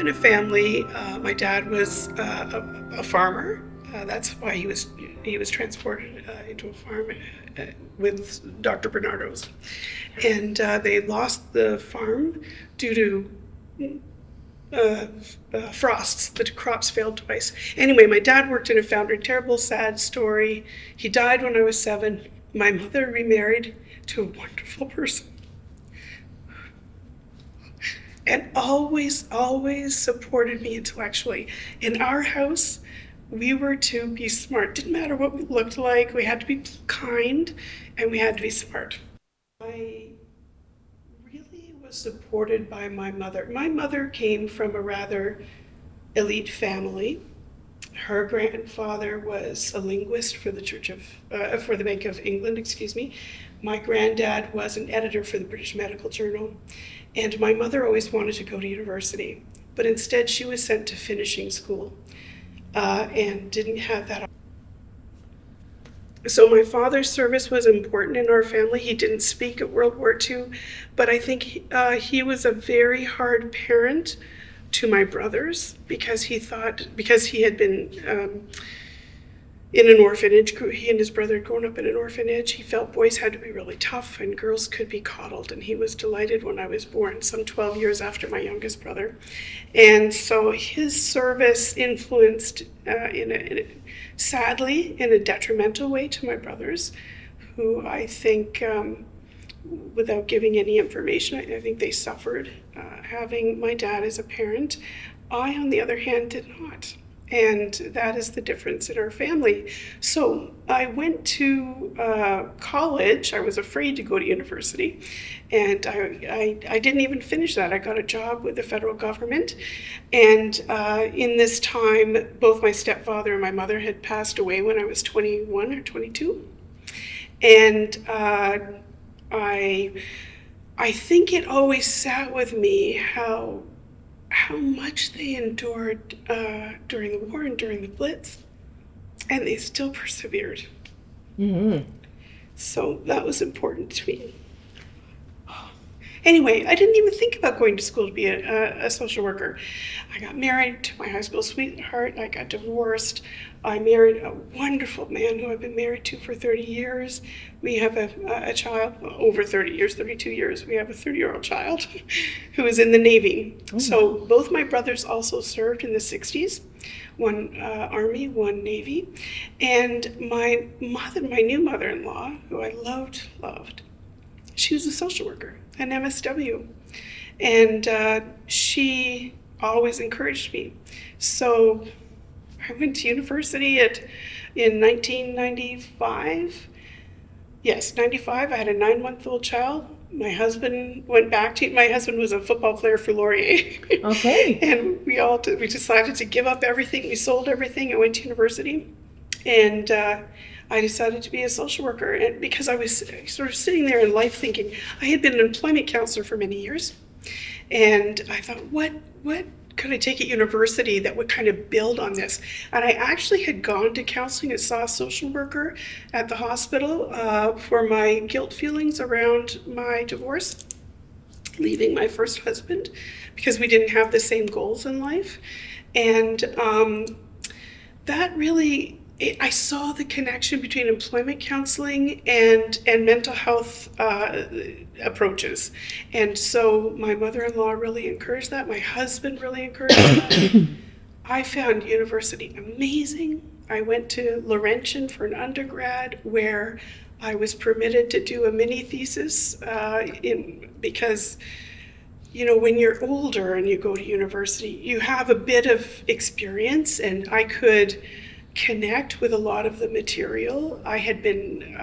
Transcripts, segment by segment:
in a family. My dad was a farmer. That's why he was transported into a farm with Dr. Bernardo's. And they lost the farm due to frosts. The crops failed twice. Anyway, my dad worked in a foundry. Terrible, sad story. He died when I was 7. My mother remarried to a wonderful person. And always supported me intellectually. In our house, we were to be smart. Didn't matter what we looked like. We had to be kind, and we had to be smart. I really was supported by my mother. My mother came from a rather elite family. Her grandfather was a linguist for the Bank of England, excuse me. My granddad was an editor for the British Medical Journal. And my mother always wanted to go to university, but instead she was sent to finishing school and didn't have that. So my father's service was important in our family. He didn't speak at World War II, but I think he was a very hard parent to my brothers because he had been in an orphanage. He and his brother had grown up in an orphanage. He felt boys had to be really tough and girls could be coddled, and he was delighted when I was born, some 12 years after my youngest brother. And so his service influenced, sadly, in a detrimental way to my brothers, who I think, without giving any information, I think they suffered having my dad as a parent. I, on the other hand, did not. And that is the difference in our family. So I went to college. I was afraid to go to university. And I didn't even finish that. I got a job with the federal government. And in this time, both my stepfather and my mother had passed away when I was 21 or 22. And I think it always sat with me how much they endured during the war and during the Blitz, and they still persevered. Mm-hmm. So that was important to me. Anyway, I didn't even think about going to school to be a social worker. I got married to my high school sweetheart. I got divorced. I married a wonderful man who I've been married to for 30 years. We have a child, over 30 years, 32 years. We have a 30-year-old child who is in the Navy. Oh. So both my brothers also served in the 60s, one Army, one Navy. And my new mother-in-law, who I loved, she was a social worker, an MSW. And she always encouraged me. So I went to university in 1995. Yes, 95. I had a 9-month-old child. My husband was a football player for Laurier. Okay. And we decided to give up everything. We sold everything. I went to university. And I decided to be a social worker. And because I was sort of sitting there in life thinking, I had been an employment counselor for many years. And I thought, what could I take at university that would kind of build on this? And I actually had gone to counseling and saw a social worker at the hospital for my guilt feelings around my divorce, leaving my first husband, because we didn't have the same goals in life. And that really, I saw the connection between employment counseling and mental health approaches. And so my mother-in-law really encouraged that. My husband really encouraged that. I found university amazing. I went to Laurentian for an undergrad where I was permitted to do a mini thesis because when you're older and you go to university, you have a bit of experience, and I could connect with a lot of the material. I had been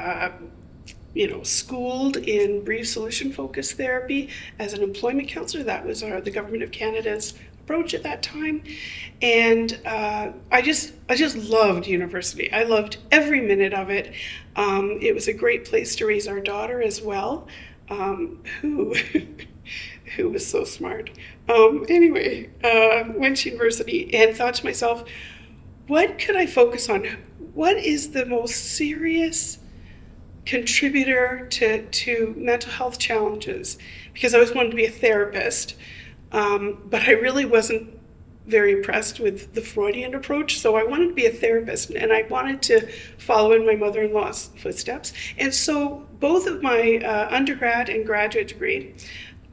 schooled in brief solution focused therapy as an employment counselor. That was the Government of Canada's approach at that time. And I just loved university. I loved every minute of it. It was a great place to raise our daughter as well, who was so smart. Anyway, went to university and thought to myself, what could I focus on? What is the most serious contributor to mental health challenges? Because I always wanted to be a therapist, but I really wasn't very impressed with the Freudian approach. So I wanted to be a therapist, and I wanted to follow in my mother-in-law's footsteps. And so both of my undergrad and graduate degree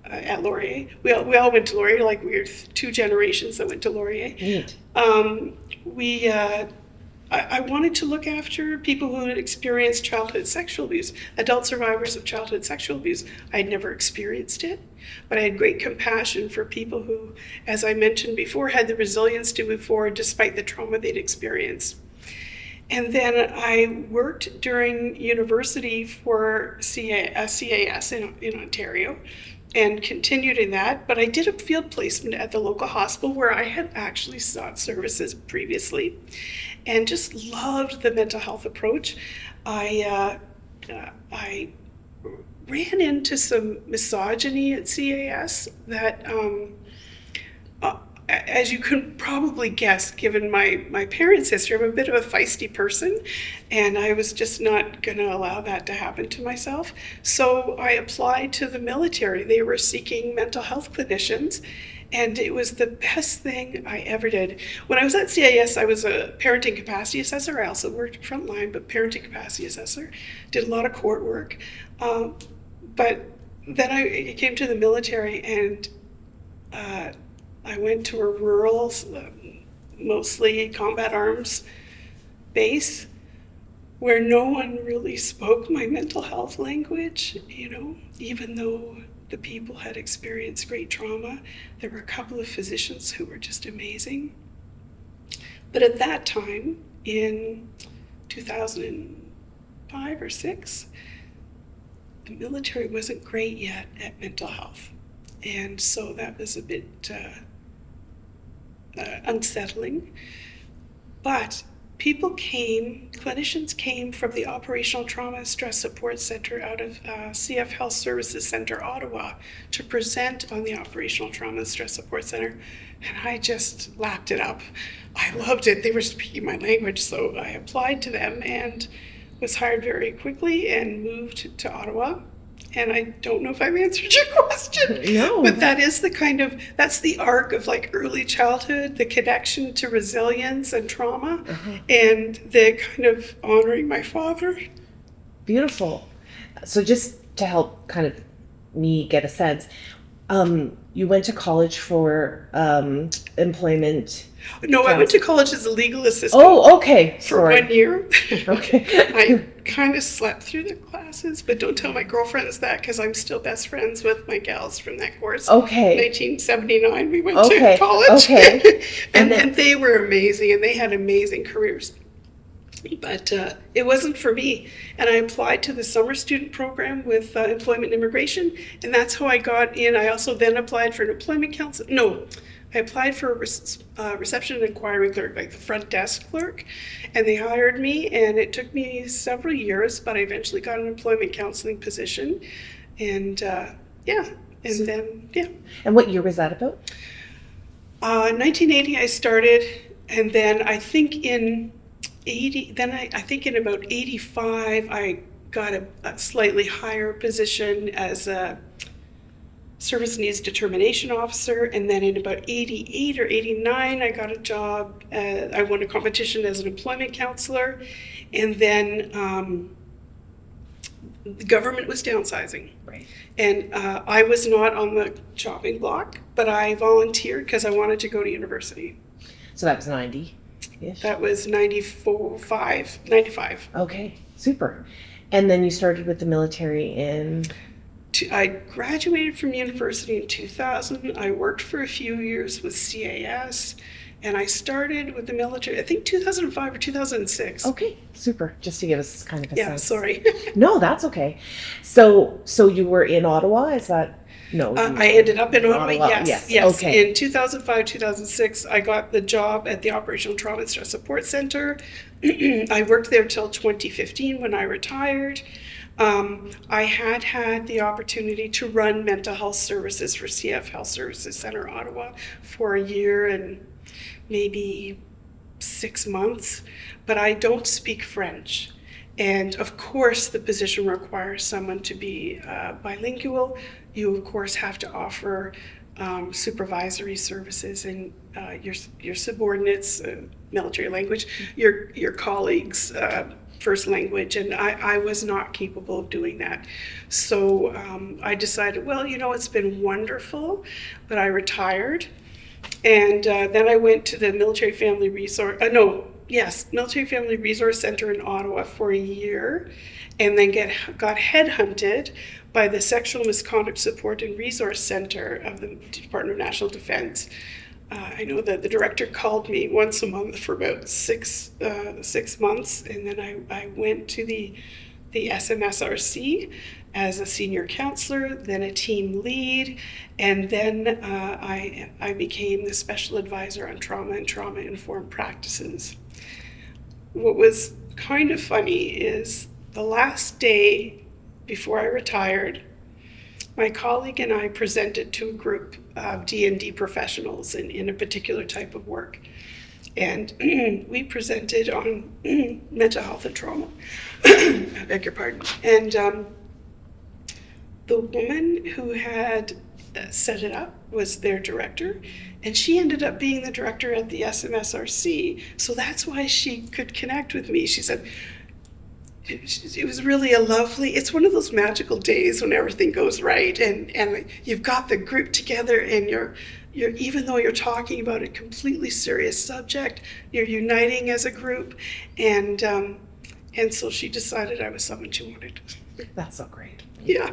at Laurier, we all went to Laurier, like we were two generations that went to Laurier. Neat. I wanted to look after people who had experienced childhood sexual abuse, adult survivors of childhood sexual abuse. I had never experienced it, but I had great compassion for people who, as I mentioned before, had the resilience to move forward despite the trauma they'd experienced. And then I worked during university for CAS in Ontario, and continued in that, but I did a field placement at the local hospital where I had actually sought services previously and just loved the mental health approach. I ran into some misogyny at CAS that, as you can probably guess, given my parents' history, I'm a bit of a feisty person, and I was just not going to allow that to happen to myself. So I applied to the military. They were seeking mental health clinicians, and it was the best thing I ever did. When I was at CAS, I was a parenting capacity assessor. I also worked frontline, but parenting capacity assessor. Did a lot of court work. But then I came to the military, and I went to a rural, mostly combat arms base where no one really spoke my mental health language, even though the people had experienced great trauma. There were a couple of physicians who were just amazing. But at that time, in 2005 or 6, the military wasn't great yet at mental health. And so that was a bit unsettling. But clinicians came from the Operational Trauma and Stress Support Center out of CF Health Services Center, Ottawa, to present on the Operational Trauma and Stress Support Center. And I just lapped it up. I loved it. They were speaking my language, so I applied to them and was hired very quickly and moved to Ottawa. And I don't know if I've answered your question. No. But that's the arc of like early childhood, the connection to resilience and trauma, and the kind of honoring my father. Beautiful. So just to help kind of me get a sense, you went to college for employment. No, I went to college as a legal assistant. Oh, okay. For 1 year. Okay. I kind of slept through the classes, but don't tell my girlfriends that because I'm still best friends with my gals from that course. Okay. 1979, we went to college. Okay. and they were amazing, and they had amazing careers. But it wasn't for me. And I applied to the summer student program with Employment and Immigration, and that's how I got in. I also then applied for an employment counsel. No, I applied for a reception and inquiry clerk, like the front desk clerk, and they hired me, and it took me several years, but I eventually got an employment counseling position, and And what year was that about? 1980 I started, and then I think in about 85 I got a slightly higher position as a service needs determination officer, and then in about 88 or 89 I got a job. I won a competition as an employment counselor, and then the government was downsizing. Right. And I was not on the chopping block, but I volunteered because I wanted to go to university. So that was 90-ish? That was 95. Okay, super. And then you started with the military in? I graduated from university in 2000. I worked for a few years with CAS, and I started with the military, I think 2005 or 2006. Okay, super. Just to give us kind of a sense. Yeah, sorry. No, that's okay. So you were in Ottawa? Is that? No. I ended up in Ottawa, yes. Okay. In 2005, 2006, I got the job at the Operational Trauma and Stress Support Center. I worked there till 2015 when I retired. I had the opportunity to run mental health services for CF Health Services Center, Ottawa, for a year and maybe 6 months, but I don't speak French. And of course, the position requires someone to be bilingual. You, of course, have to offer supervisory services and your subordinates, military language, your colleagues' first language, and I was not capable of doing that. So I decided, well, it's been wonderful, but I retired, and then I went to the Military Family Resource Center in Ottawa for a year, and then got headhunted by the Sexual Misconduct Support and Resource Center of the Department of National Defense. I know that the director called me once a month for about 6 months, and then I went to the SMSRC as a senior counselor, then a team lead, and then I became the special advisor on trauma and trauma-informed practices. What was kind of funny is the last day before I retired, my colleague and I presented to a group of D&D professionals in a particular type of work. And we presented on mental health and trauma. I beg your pardon. And the woman who had set it up was their director, and she ended up being the director at the SMSRC. So that's why she could connect with me. She said, it was really it's one of those magical days when everything goes right, and you've got the group together, and you're even though you're talking about a completely serious subject, you're uniting as a group, and so she decided I was someone she wanted. That's so great. Yeah.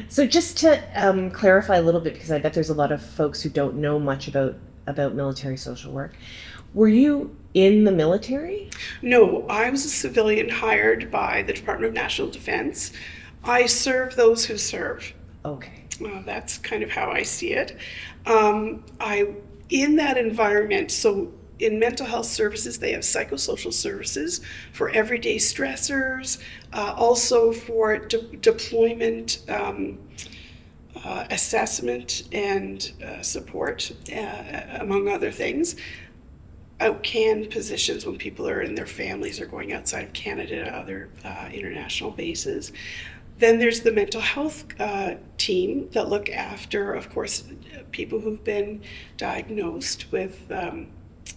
So just to clarify a little bit, because I bet there's a lot of folks who don't know much about military social work. Were you in the military? No, I was a civilian hired by the Department of National Defense. I serve those who serve. Okay. That's kind of how I see it. In that environment, so in mental health services, they have psychosocial services for everyday stressors, also for deployment assessment and support, among other things. Outcan positions when people are in their families or going outside of Canada to other international bases. Then there's the mental health team that look after, of course, people who've been diagnosed with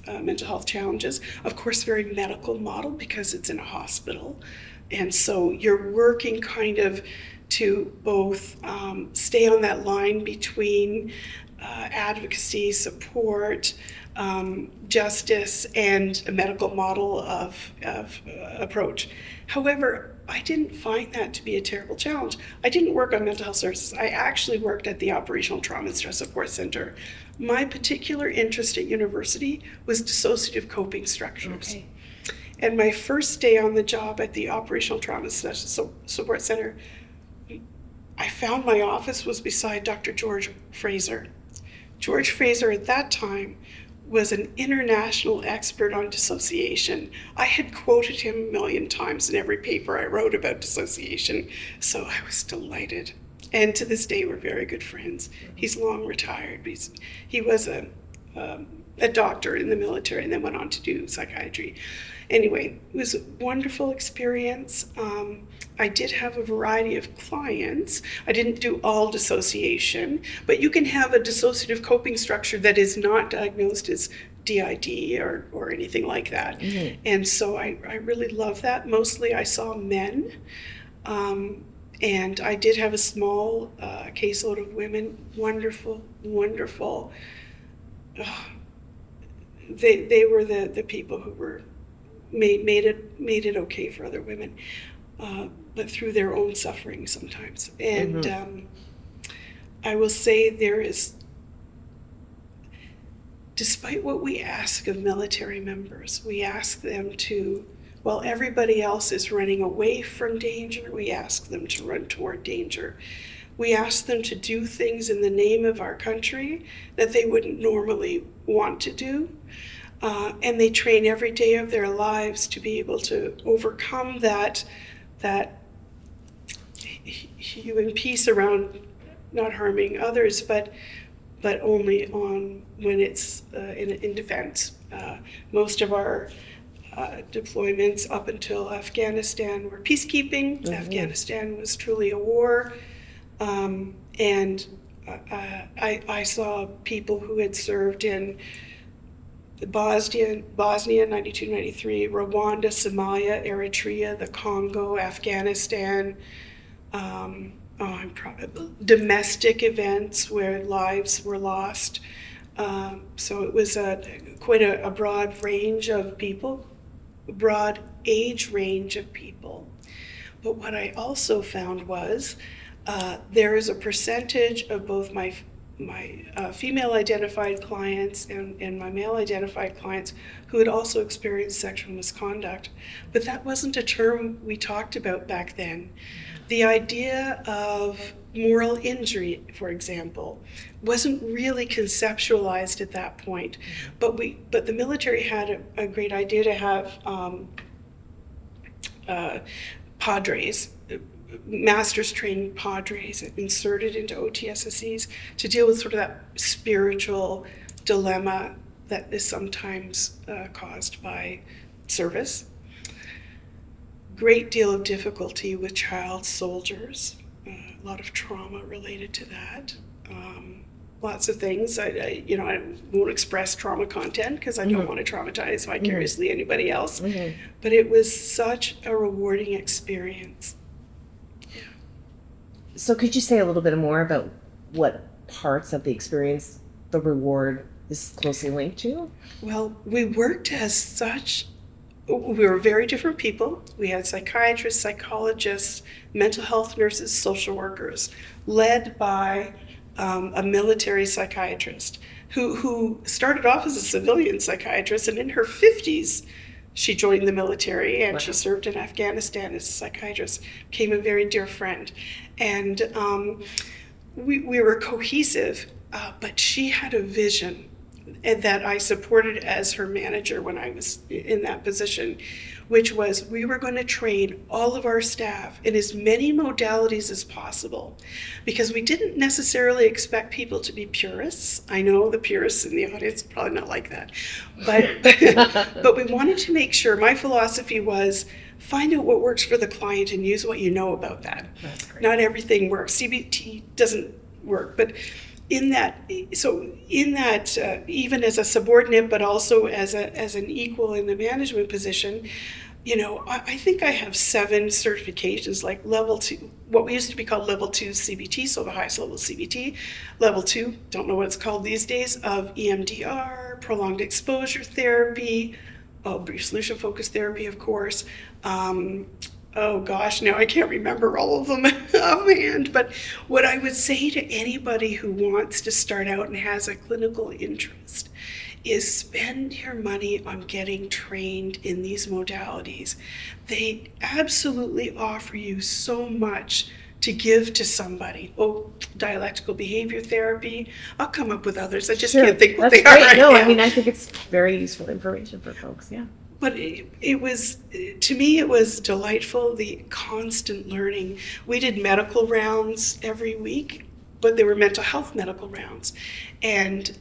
mental health challenges. Of course, very medical model because it's in a hospital. And so you're working kind of to both stay on that line between advocacy, support, justice, and a medical model of approach. However, I didn't find that to be a terrible challenge. I didn't work on mental health services. I actually worked at the Operational Trauma and Stress Support Center. My particular interest at university was dissociative coping structures. Okay. And my first day on the job at the Operational Trauma and Stress Support Center, I found my office was beside Dr. George Fraser. George Fraser at that time was an international expert on dissociation. I had quoted him a million times in every paper I wrote about dissociation, so I was delighted. And to this day, we're very good friends. He's long retired. He was a doctor in the military and then went on to do psychiatry. Anyway, it was a wonderful experience. I did have a variety of clients. I didn't do all dissociation, but you can have a dissociative coping structure that is not diagnosed as DID or anything like that. Mm-hmm. And so I really love that. Mostly I saw men, and I did have a small caseload of women. Wonderful, wonderful. They were the people who were made it okay for other women, but through their own suffering sometimes. And mm-hmm. I will say there is, despite what we ask of military members, we ask them to, while everybody else is running away from danger, we ask them to run toward danger. We ask them to do things in the name of our country that they wouldn't normally want to do. And they train every day of their lives to be able to overcome that human piece around not harming others, but only on when it's in defense. Most of our deployments up until Afghanistan were peacekeeping. Mm-hmm. Afghanistan was truly a war, and I saw people who had served in Bosnia 92, 93, Rwanda, Somalia, Eritrea, the Congo, Afghanistan, domestic events where lives were lost. So it was quite a broad range of people, broad age range of people. But what I also found was there is a percentage of both my female identified clients and my male identified clients who had also experienced sexual misconduct. But that wasn't a term we talked about back then. The idea of moral injury, for example, wasn't really conceptualized at that point. But the military had a great idea to have padres, master's trained padres inserted into OTSSEs to deal with sort of that spiritual dilemma that is sometimes caused by service. Great deal of difficulty with child soldiers, a lot of trauma related to that. Lots of things. I won't express trauma content because I don't want to traumatize vicariously anybody else. But it was such a rewarding experience. Yeah. So could you say a little bit more about what parts of the experience the reward is closely linked to? Well, we worked as such. We were very different people. We had psychiatrists, psychologists, mental health nurses, social workers, led by a military psychiatrist who started off as a civilian psychiatrist, and in her 50s, she joined the military and she served in Afghanistan as a psychiatrist, became a very dear friend. And we were cohesive, but she had a vision that I supported as her manager when I was in that position, which was we were going to train all of our staff in as many modalities as possible, because we didn't necessarily expect people to be purists. I know the purists in the audience are probably not like that, but we wanted to make sure. My philosophy was find out what works for the client and use what you know about that. That's great. Not everything works. CBT doesn't work, but in that, even as a subordinate, but also as an equal in the management position, I think I have 7 certifications, like level 2, what we used to be called level 2 CBT, so the highest level of CBT, level 2, don't know what it's called these days, of EMDR, prolonged exposure therapy, brief solution focused therapy, of course. Oh gosh, now I can't remember all of them offhand, but what I would say to anybody who wants to start out and has a clinical interest is spend your money on getting trained in these modalities. They absolutely offer you so much to give to somebody. Dialectical behavior therapy. I'll come up with others. I just can't think what they are right now. No, I mean, I think it's very useful information for folks, yeah. But it was, to me, it was delightful, the constant learning. We did medical rounds every week, but they were mental health medical rounds. And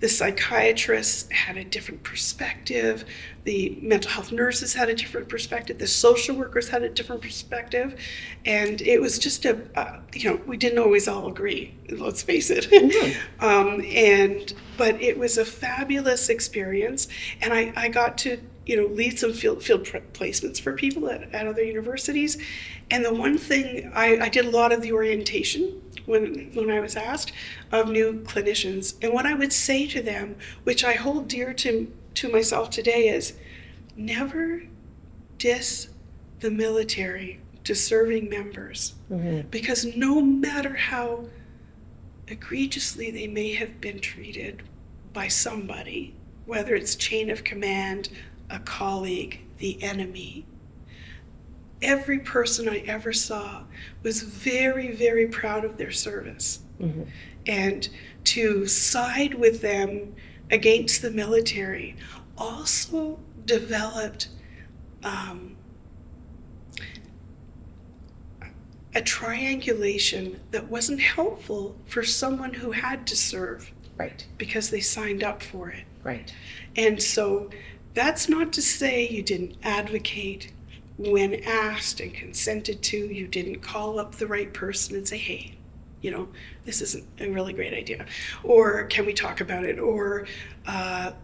the psychiatrists had a different perspective. The mental health nurses had a different perspective. The social workers had a different perspective. And it was just we didn't always all agree, let's face it. But it was a fabulous experience. And I got to, lead some field placements for people at other universities. And the one thing, I did a lot of the orientation when I was asked of new clinicians. And what I would say to them, which I hold dear to myself today, is never diss the military to serving members. Because no matter how egregiously they may have been treated by somebody, whether it's chain of command, a colleague, the enemy, every person I ever saw was very, very proud of their service. And to side with them against the military also developed a triangulation that wasn't helpful for someone who had to serve. Right. Because they signed up for it. Right. And so that's not to say you didn't advocate when asked and consented to. You didn't call up the right person and say, hey, this isn't a really great idea, or can we talk about it, or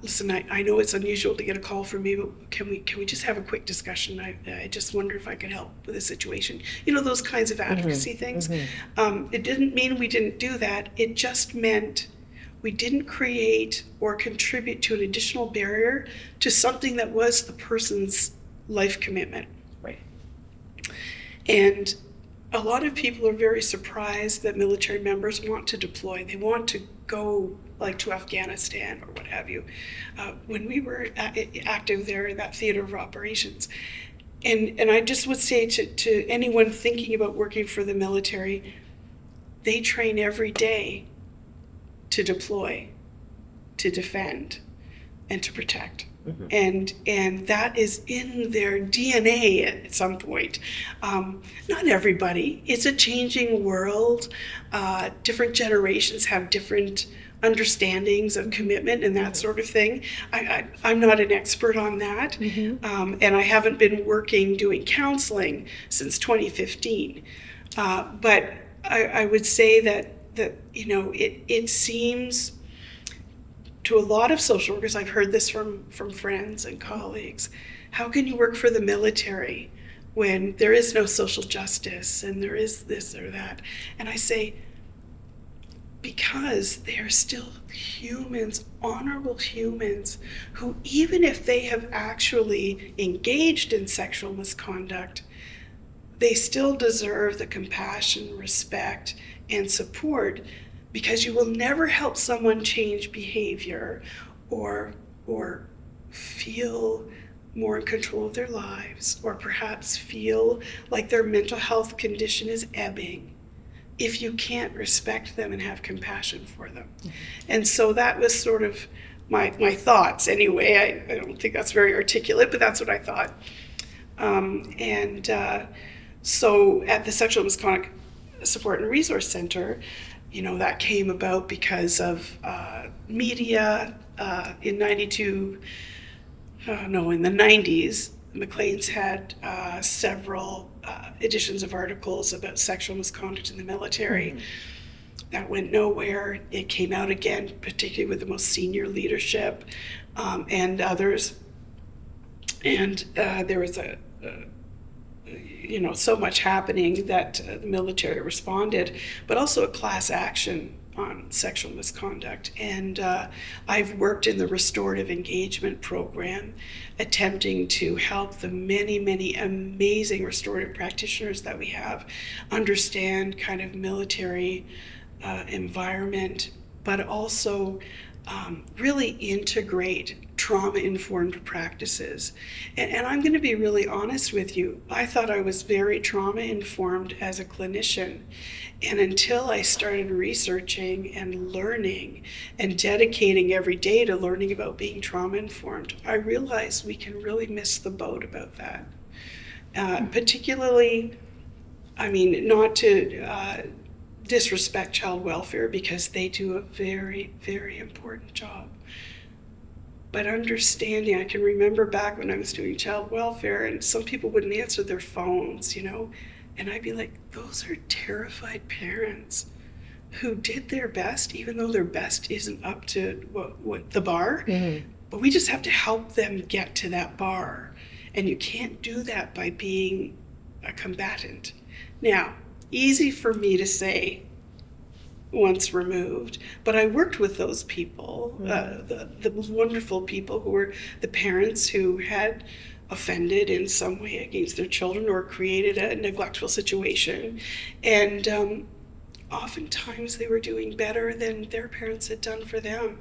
listen, I know it's unusual to get a call from me, but can we just have a quick discussion? I just wonder if I could help with a situation. Those kinds of advocacy things. It didn't mean we didn't do that. It just meant we didn't create or contribute to an additional barrier to something that was the person's life commitment. Right. And a lot of people are very surprised that military members want to deploy. They want to go like to Afghanistan or what have you. When we were active there in that theater of operations. And I just would say to anyone thinking about working for the military, they train every day to deploy, to defend, and to protect. And that is in their DNA at some point. Not everybody. It's a changing world. Different generations have different understandings of commitment and that sort of thing. I'm not an expert on that. And I haven't been doing counseling since 2015. But I would say that it seems to a lot of social workers, I've heard this from friends and colleagues, how can you work for the military when there is no social justice and there is this or that? And I say, because they are still humans, honorable humans, who even if they have actually engaged in sexual misconduct, they still deserve the compassion, respect, and support, because you will never help someone change behavior or feel more in control of their lives, or perhaps feel like their mental health condition is ebbing, if you can't respect them and have compassion for them. And so that was sort of my thoughts anyway. I don't think that's very articulate, but that's what I thought. So at the Sexual Misconduct Support and Resource Center, that came about because of media in the 90s. Maclean's had several editions of articles about sexual misconduct in the military. That went nowhere. It came out again, particularly with the most senior leadership and others. And there was so much happening that the military responded, but also a class action on sexual misconduct. And I've worked in the restorative engagement program, attempting to help the many, many amazing restorative practitioners that we have understand kind of military environment, but also really integrate trauma-informed practices. And I'm going to be really honest with you. I thought I was very trauma-informed as a clinician. And until I started researching and learning and dedicating every day to learning about being trauma-informed, I realized we can really miss the boat about that. Particularly, not to disrespect child welfare, because they do a very, very important job. But understanding, I can remember back when I was doing child welfare and some people wouldn't answer their phones, and I'd be like, those are terrified parents who did their best, even though their best isn't up to what the bar, but we just have to help them get to that bar. And you can't do that by being a combatant. Now, easy for me to say once removed, but I worked with those people, the wonderful people who were the parents who had offended in some way against their children or created a neglectful situation, and oftentimes they were doing better than their parents had done for them.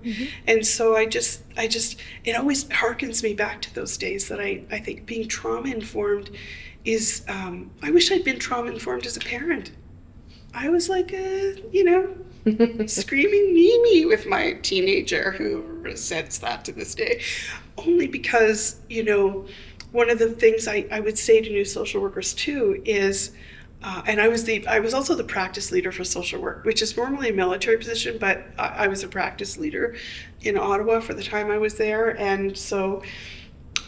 And so I just it always harkens me back to those days that I think being trauma informed is I wish I'd been trauma informed as a parent. I was like screaming Mimi with my teenager who resents that to this day, only because one of the things I would say to new social workers too is, and I was also the practice leader for social work, which is normally a military position, but I was a practice leader in Ottawa for the time I was there, and so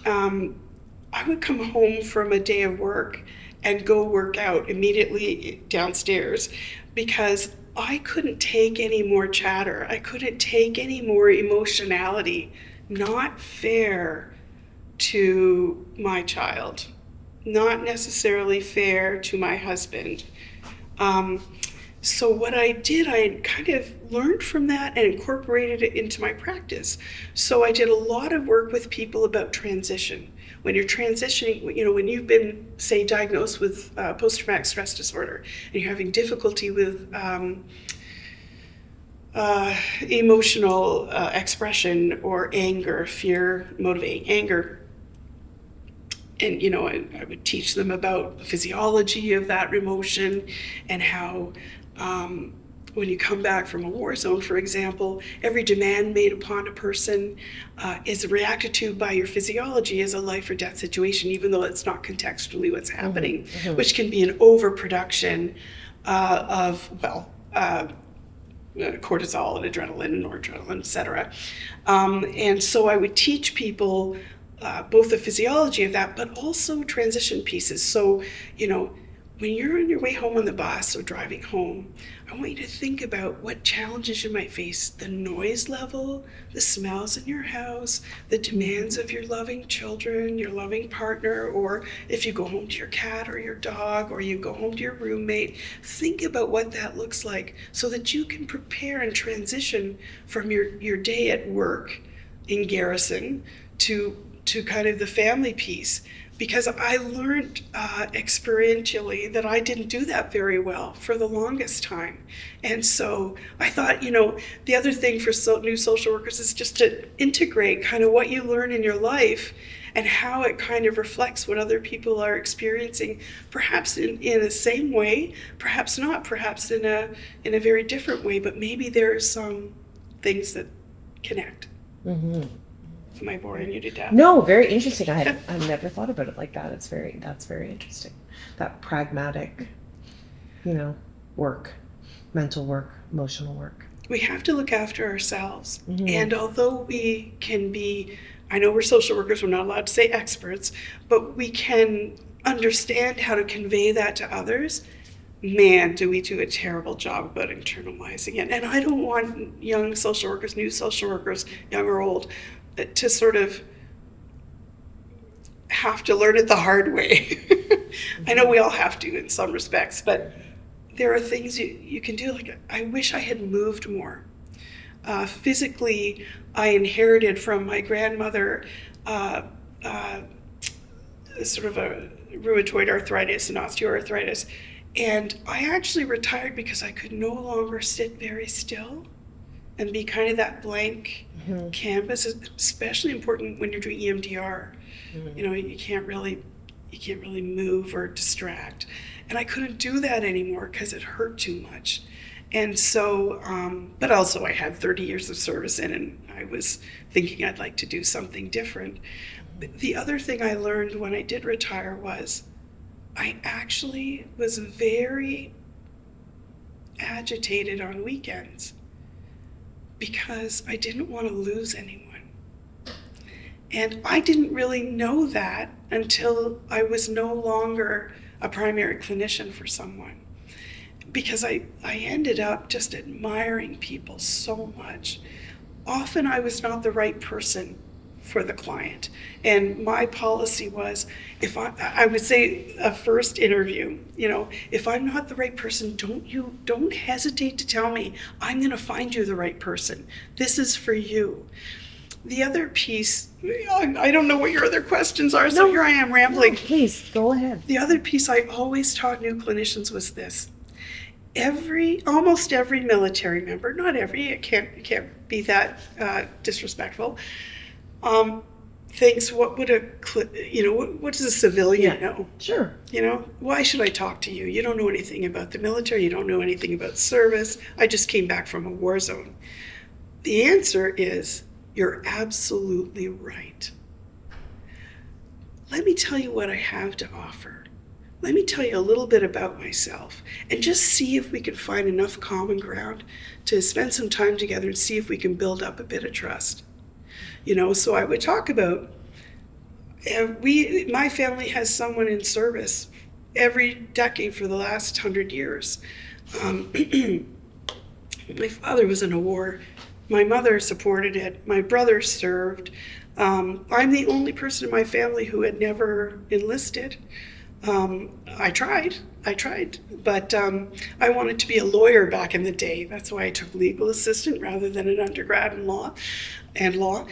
I would come home from a day of work and go work out immediately downstairs, because I couldn't take any more chatter. I couldn't take any more emotionality. Not fair to my child. Not necessarily fair to my husband. So what I did, I kind of learned from that and incorporated it into my practice. So I did a lot of work with people about transition. When you're transitioning, when you've been, say, diagnosed with post-traumatic stress disorder, and you're having difficulty with emotional expression or anger, fear motivating anger. And, I would teach them about the physiology of that emotion and how when you come back from a war zone, for example, every demand made upon a person is reacted to by your physiology as a life or death situation, even though it's not contextually what's happening, which can be an overproduction of cortisol and adrenaline and noradrenaline, etc. And so I would teach people both the physiology of that, but also transition pieces. So, when you're on your way home on the bus or driving home, I want you to think about what challenges you might face, the noise level, the smells in your house, the demands of your loving children, your loving partner, or if you go home to your cat or your dog, or you go home to your roommate. Think about what that looks like so that you can prepare and transition from your day at work in garrison to kind of the family piece. Because I learned experientially that I didn't do that very well for the longest time. And so I thought, the other thing for new social workers is just to integrate kind of what you learn in your life and how it kind of reflects what other people are experiencing, perhaps in the same way, perhaps not, perhaps in a very different way, but maybe there are some things that connect. Mm-hmm. Am I boring you to death? No, very interesting. I've never thought about it like that. That's very interesting. That pragmatic, work, mental work, emotional work. We have to look after ourselves. Mm-hmm. And although we can be, I know we're social workers, we're not allowed to say experts, but we can understand how to convey that to others. Man, do we do a terrible job about internalizing it. And I don't want young social workers, new social workers, young or old, to sort of have to learn it the hard way. I know we all have to in some respects, but there are things you can do. Like, I wish I had moved more. Physically, I inherited from my grandmother sort of a rheumatoid arthritis and osteoarthritis. And I actually retired because I could no longer sit very still and be kind of that blank canvas. Is especially important when you're doing EMDR. Mm-hmm. You can't really move or distract. And I couldn't do that anymore because it hurt too much. And so, but also I had 30 years of service in, and I was thinking I'd like to do something different. But the other thing I learned when I did retire was I actually was very agitated on weekends because I didn't want to lose anyone. And I didn't really know that until I was no longer a primary clinician for someone, because I ended up just admiring people so much. Often I was not the right person for the client. And my policy was, if I would say a first interview, if I'm not the right person, don't hesitate to tell me. I'm going to find you the right person. This is for you. The other piece, I don't know what your other questions are, so here I am rambling. No, please, go ahead. The other piece I always taught new clinicians was this. Almost every military member, not every, it can't be that disrespectful, thinks, what does a civilian know? Sure. Why should I talk to you? You don't know anything about the military. You don't know anything about service. I just came back from a war zone. The answer is, you're absolutely right. Let me tell you what I have to offer. Let me tell you a little bit about myself, and just see if we can find enough common ground to spend some time together and see if we can build up a bit of trust. So I would talk about, my family has someone in service every decade for the last 100 years. My father was in a war. My mother supported it. My brother served. I'm the only person in my family who had never enlisted. I tried, but I wanted to be a lawyer back in the day. That's why I took legal assistant rather than an undergrad in law. But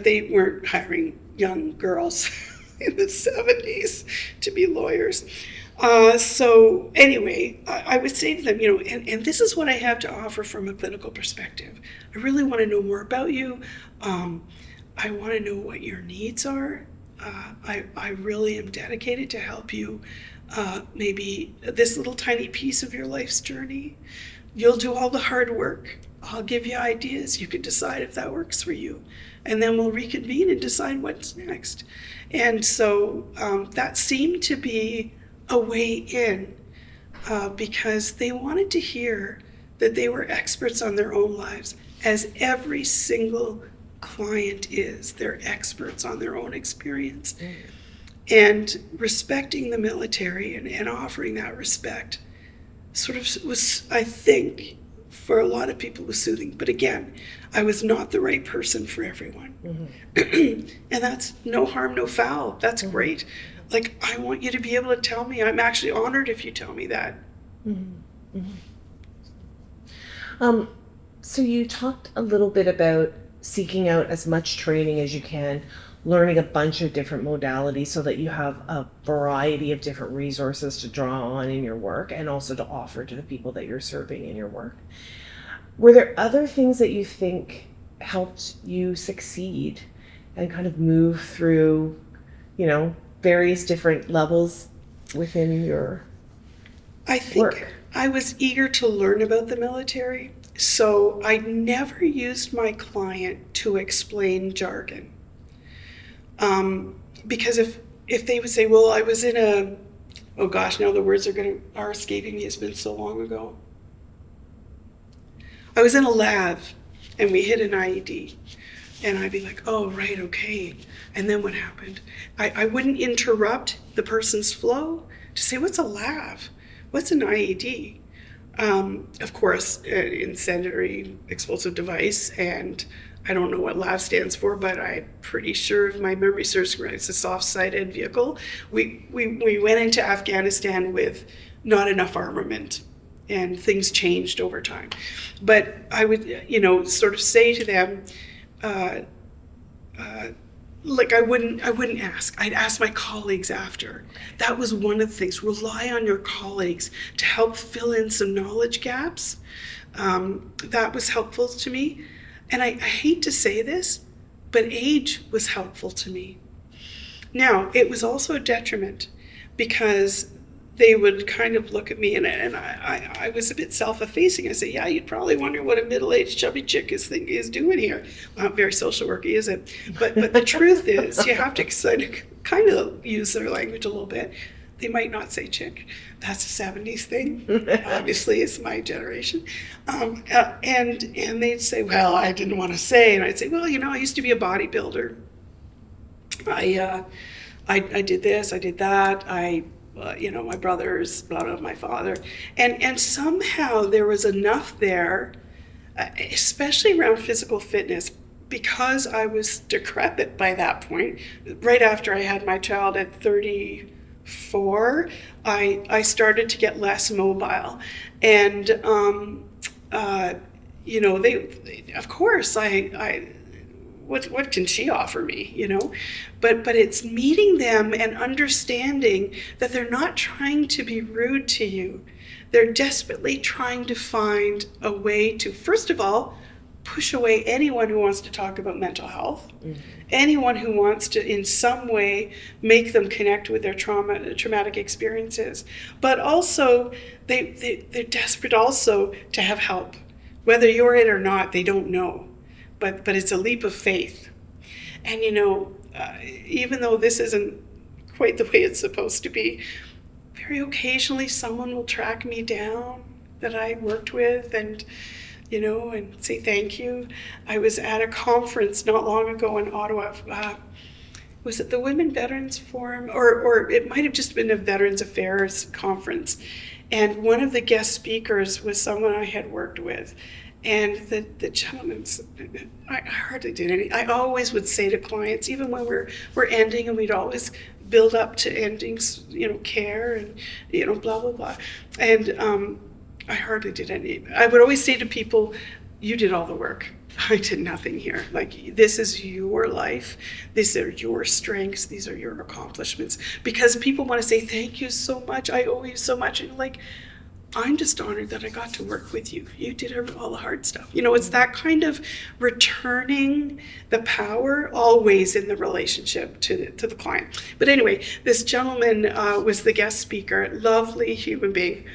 they weren't hiring young girls in the 70s to be lawyers. So anyway, I would say to them, and this is what I have to offer from a clinical perspective. I really want to know more about you. I want to know what your needs are. I really am dedicated to help you maybe this little tiny piece of your life's journey. You'll do all the hard work. I'll give you ideas. You can decide if that works for you. And then we'll reconvene and decide what's next. And so that seemed to be a way in because they wanted to hear that they were experts on their own lives, as every single client is. They're experts on their own experience. And respecting the military and offering that respect sort of was, I think, for a lot of people was soothing. But again, I was not the right person for everyone. Mm-hmm. And that's no harm, no foul. That's mm-hmm. great. Like, I want you to be able to tell me. I'm actually honored if you tell me that. Mm-hmm. Mm-hmm. So you talked a little bit about seeking out as much training as you can, learning a bunch of different modalities so that you have a variety of different resources to draw on in your work and also to offer to the people that you're serving in your work. Were there other things that you think helped you succeed and kind of move through, various different levels within your I think work? I was eager to learn about the military, so I never used my client to explain jargon. Because if they would say, well, I was in oh gosh, now the words are escaping me, it's been so long ago. I was in a lab and we hit an IED. And I'd be like, oh, right, okay. And then what happened? I wouldn't interrupt the person's flow to say, what's a LAV? What's an IED? Of course, incendiary explosive device, and I don't know what LAV stands for, but I'm pretty sure if my memory serves correct, it's a soft-sided vehicle. We went into Afghanistan with not enough armament, and things changed over time. But I would, sort of say to them, like I wouldn't ask. I'd ask my colleagues after. That was one of the things. Rely on your colleagues to help fill in some knowledge gaps. That was helpful to me. And I hate to say this, but age was helpful to me. Now, it was also a detriment because they would kind of look at me and I was a bit self-effacing. I said, yeah, you'd probably wonder what a middle-aged chubby chick is doing here. Well, not very social worky, is it? But the truth is, you have to kind of use their language a little bit. They might not say chick. That's a 70s thing. Obviously, it's my generation. And they'd say, well, I didn't want to say. And I'd say, well, I used to be a bodybuilder. I did this, I did that. My brothers, blah, blah, my father. And somehow there was enough there, especially around physical fitness, because I was decrepit by that point. Right after I had my child at 34, I started to get less mobile. And, they of course, what can she offer me, But it's meeting them and understanding that they're not trying to be rude to you. They're desperately trying to find a way to, first of all, push away anyone who wants to talk about mental health, mm-hmm. anyone who wants to in some way make them connect with their traumatic experiences. But also, they're desperate also to have help. Whether you're it or not, they don't know. But it's a leap of faith. And, even though this isn't quite the way it's supposed to be, very occasionally someone will track me down that I worked with and say thank you. I was at a conference not long ago in Ottawa. Was it the Women Veterans Forum? Or it might have just been a Veterans Affairs conference. And one of the guest speakers was someone I had worked with. And the gentleman, I hardly did any. I always would say to clients, even when we're ending, and we'd always build up to endings, care and, blah, blah, blah. And I hardly did any. I would always say to people, you did all the work. I did nothing here. Like, this is your life. These are your strengths. These are your accomplishments. Because people want to say, thank you so much. I owe you so much. And like, I'm just honored that I got to work with you. You did all the hard stuff. It's that kind of returning the power always in the relationship to the client. But anyway, this gentleman was the guest speaker, lovely human being,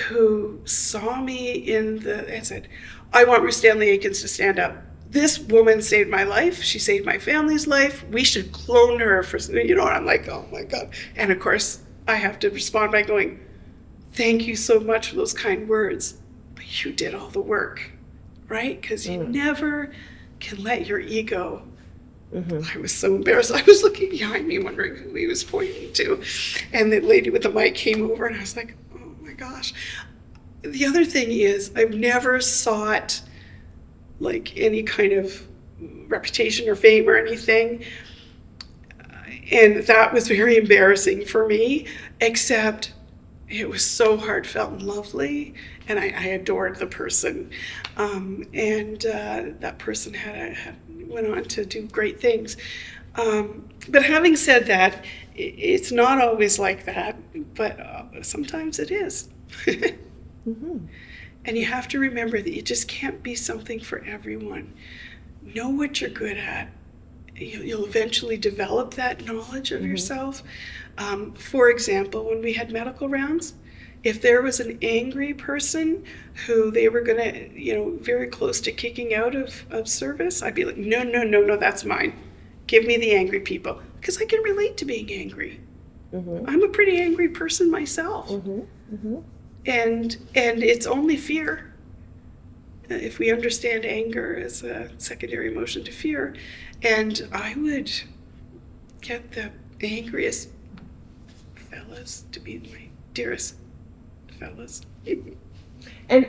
who saw me and said, I want Ruth Stanley Akiens to stand up. This woman saved my life. She saved my family's life. We should clone her for, and I'm like, oh my God. And of course, I have to respond by going, thank you so much for those kind words, but you did all the work, right? Because you never can let your ego. I was so embarrassed. I was looking behind me wondering who he was pointing to. And the lady with the mic came over and I was like, oh my gosh. The other thing is I've never sought like any kind of reputation or fame or anything. And that was very embarrassing for me, except it was so heartfelt and lovely, and I adored the person. And that person went on to do great things. But having said that, it's not always like that, but sometimes it is. And you have to remember that you just can't be something for everyone. Know what you're good at. You'll eventually develop that knowledge of yourself. For example, when we had medical rounds, if there was an angry person who they were going to, very close to kicking out of service, I'd be like, no, that's mine. Give me the angry people. Because I can relate to being angry. I'm a pretty angry person myself. And it's only fear. If we understand anger as a secondary emotion to fear, and I would get the angriest fellas to be my dearest fellas. And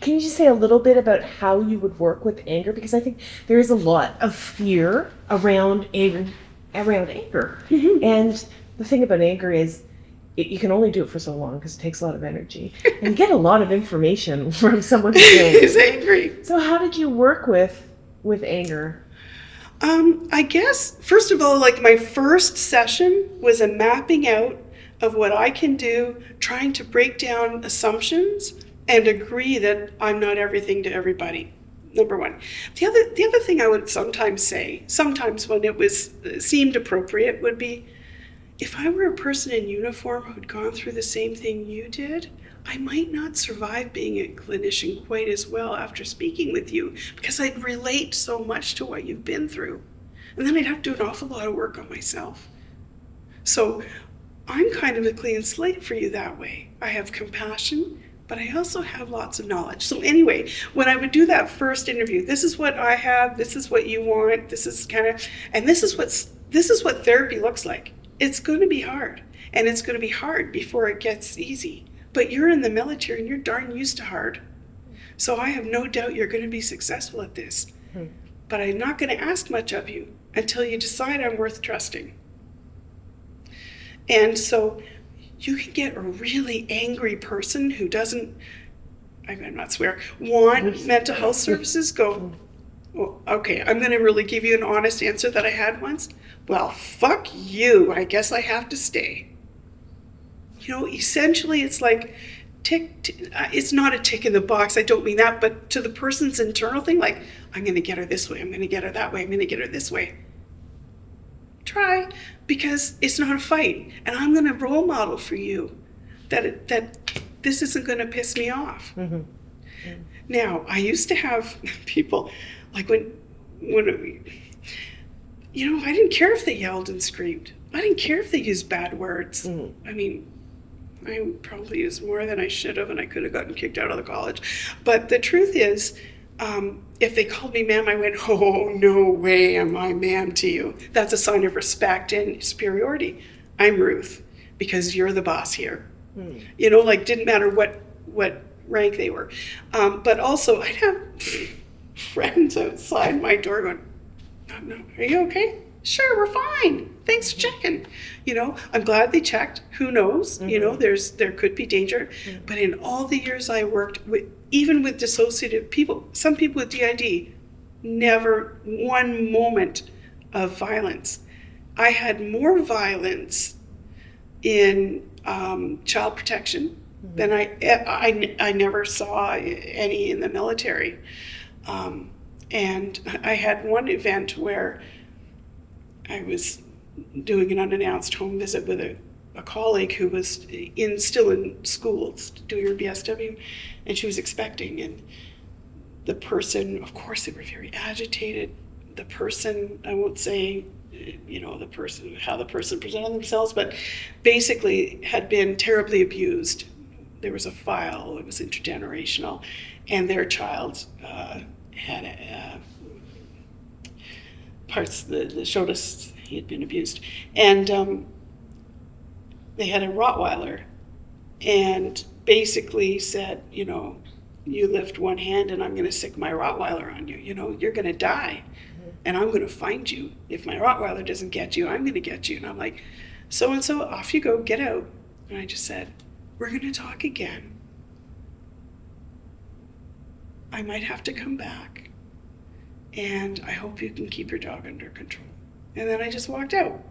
can you just say a little bit about how you would work with anger? Because I think there is a lot of fear around anger. And the thing about anger is you can only do it for so long because it takes a lot of energy. And you get a lot of information from someone who's angry. So how did you work with anger? I guess, first of all, like my first session was a mapping out of what I can do, trying to break down assumptions and agree that I'm not everything to everybody. Number one. The other thing I would sometimes say, sometimes when it seemed appropriate, would be, if I were a person in uniform who'd gone through the same thing you did, I might not survive being a clinician quite as well after speaking with you, because I'd relate so much to what you've been through. And then I'd have to do an awful lot of work on myself. So I'm kind of a clean slate for you that way. I have compassion, but I also have lots of knowledge. So anyway, when I would do that first interview, this is what I have, this is what you want, this is what therapy looks like. It's going to be hard, and it's going to be hard before it gets easy. But you're in the military and you're darn used to hard. So I have no doubt you're going to be successful at this. But I'm not going to ask much of you until you decide I'm worth trusting. And so you can get a really angry person who doesn't, I'm not swear, want mental health services, go, well, okay, I'm going to really give you an honest answer that I had once. Well, fuck you. I guess I have to stay. Essentially it's like it's not a tick in the box. I don't mean that, but to the person's internal thing, like, I'm going to get her this way. I'm going to get her that way. I'm going to get her this way. Try, because it's not a fight. And I'm going to role model for you that this isn't going to piss me off. Now, I used to have people, like when I didn't care if they yelled and screamed. I didn't care if they used bad words. I mean, I probably used more than I should have, and I could have gotten kicked out of the college. But the truth is, if they called me ma'am, I went, oh, no way am I ma'am to you. That's a sign of respect and superiority. I'm Ruth, because you're the boss here. You know, like didn't matter what rank they were. But also I'd have friends outside my door going, no, are you okay? Sure, we're fine. Thanks for checking. You know, I'm glad they checked. Who knows? You know, there could be danger. But in all the years I worked with, even with dissociative people, some people with DID, never one moment of violence. I had more violence in child protection than I never saw any in the military. And I had one event where I was doing an unannounced home visit with a colleague who was still in school doing her BSW, and she was expecting, and the person, of course, they were very agitated. The person, I won't say, you know, how the person presented themselves, but basically had been terribly abused. There was a file, it was intergenerational, and their child had parts that showed us he had been abused. And they had a Rottweiler, and basically said, you know, you lift one hand and I'm going to stick my Rottweiler on you. You know, you're going to die, and I'm going to find you. If my Rottweiler doesn't get you, I'm going to get you. And I'm like, so-and-so, off you go, get out. And I just said, we're going to talk again. I might have to come back, and I hope you can keep your dog under control. And then I just walked out.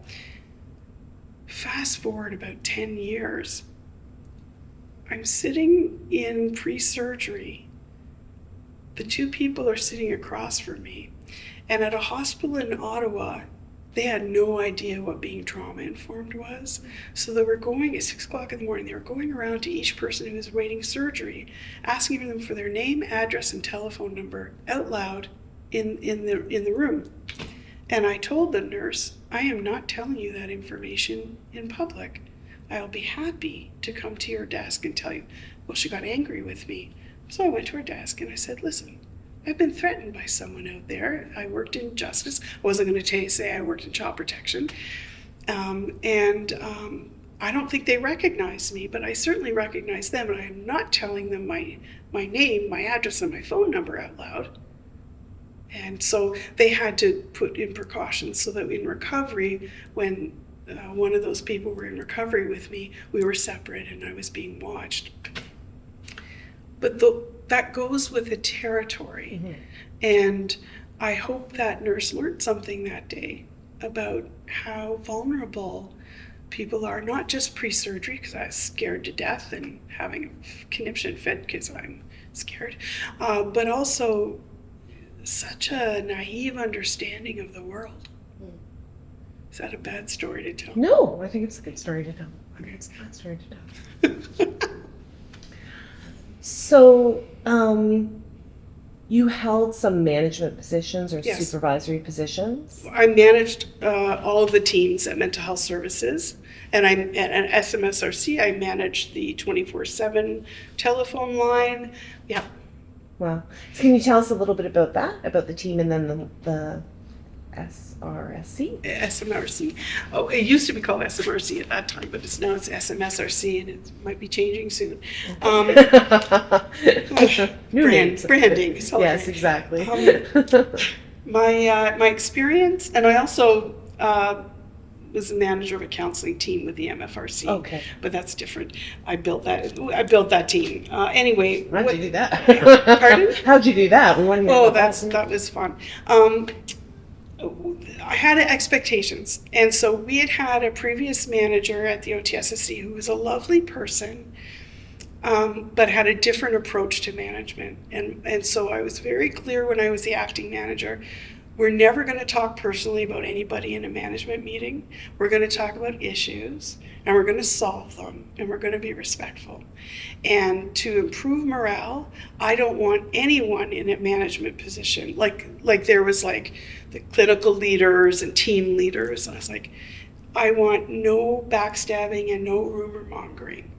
Fast forward about 10 years, I'm sitting in pre-surgery. The two people are sitting across from me. And at a hospital in Ottawa, they had no idea what being trauma-informed was. So they were going at 6 o'clock in the morning, they were going around to each person who was awaiting surgery, asking them for their name, address, and telephone number out loud in the room. And I told the nurse, I am not telling you that information in public. I'll be happy to come to your desk and tell you. Well, she got angry with me. So I went to her desk and I said, listen, I've been threatened by someone out there. I worked in justice. I wasn't going to say I worked in child protection. I don't think they recognize me, but I certainly recognize them. And I'm not telling them my name, my address, and my phone number out loud. And so they had to put in precautions so that in recovery, when one of those people were in recovery with me, we were separate and I was being watched. But that goes with the territory. And I hope that nurse learned something that day about how vulnerable people are, not just pre-surgery, because I was scared to death and having a conniption fit because I'm scared, but also such a naive understanding of the world. Is that a bad story to tell? No, I think it's a good story to tell. Okay. It's a good story to tell. So, you held some management positions or Yes. supervisory positions? I managed all of the teams at Mental Health Services, and I'm at SMSRC. I managed the 24/7 telephone line. Yeah. Wow. So can you tell us a little bit about that, about the team and then the SRSC? SMRC. Oh, it used to be called SMRC at that time, but it's SMSRC, and it might be changing soon. New names. Branding. Sorry. Yes, exactly. My experience, and I also was the manager of a counseling team with the MFRC. Okay. But that's different. I built that team. Anyway. How'd you do that? Pardon? How'd you do that? That was fun. I had expectations, and so we had a previous manager at the OTSSC who was a lovely person, but had a different approach to management. And so I was very clear when I was the acting manager, we're never going to talk personally about anybody in a management meeting. We're going to talk about issues, and we're going to solve them, and we're going to be respectful. And to improve morale, I don't want anyone in a management position. Like there was like the clinical leaders and team leaders. And I was like, I want no backstabbing and no rumor mongering.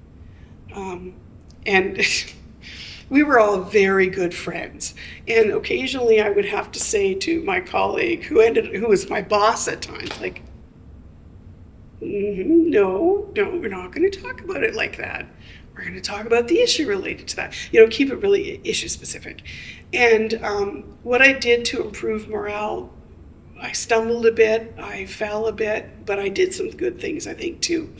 And we were all very good friends. And occasionally I would have to say to my colleague, who was my boss at times, like, No, we're not going to talk about it like that. We're going to talk about the issue related to that. Keep it really issue specific. And what I did to improve morale, I stumbled a bit, I fell a bit, but I did some good things, I think, too.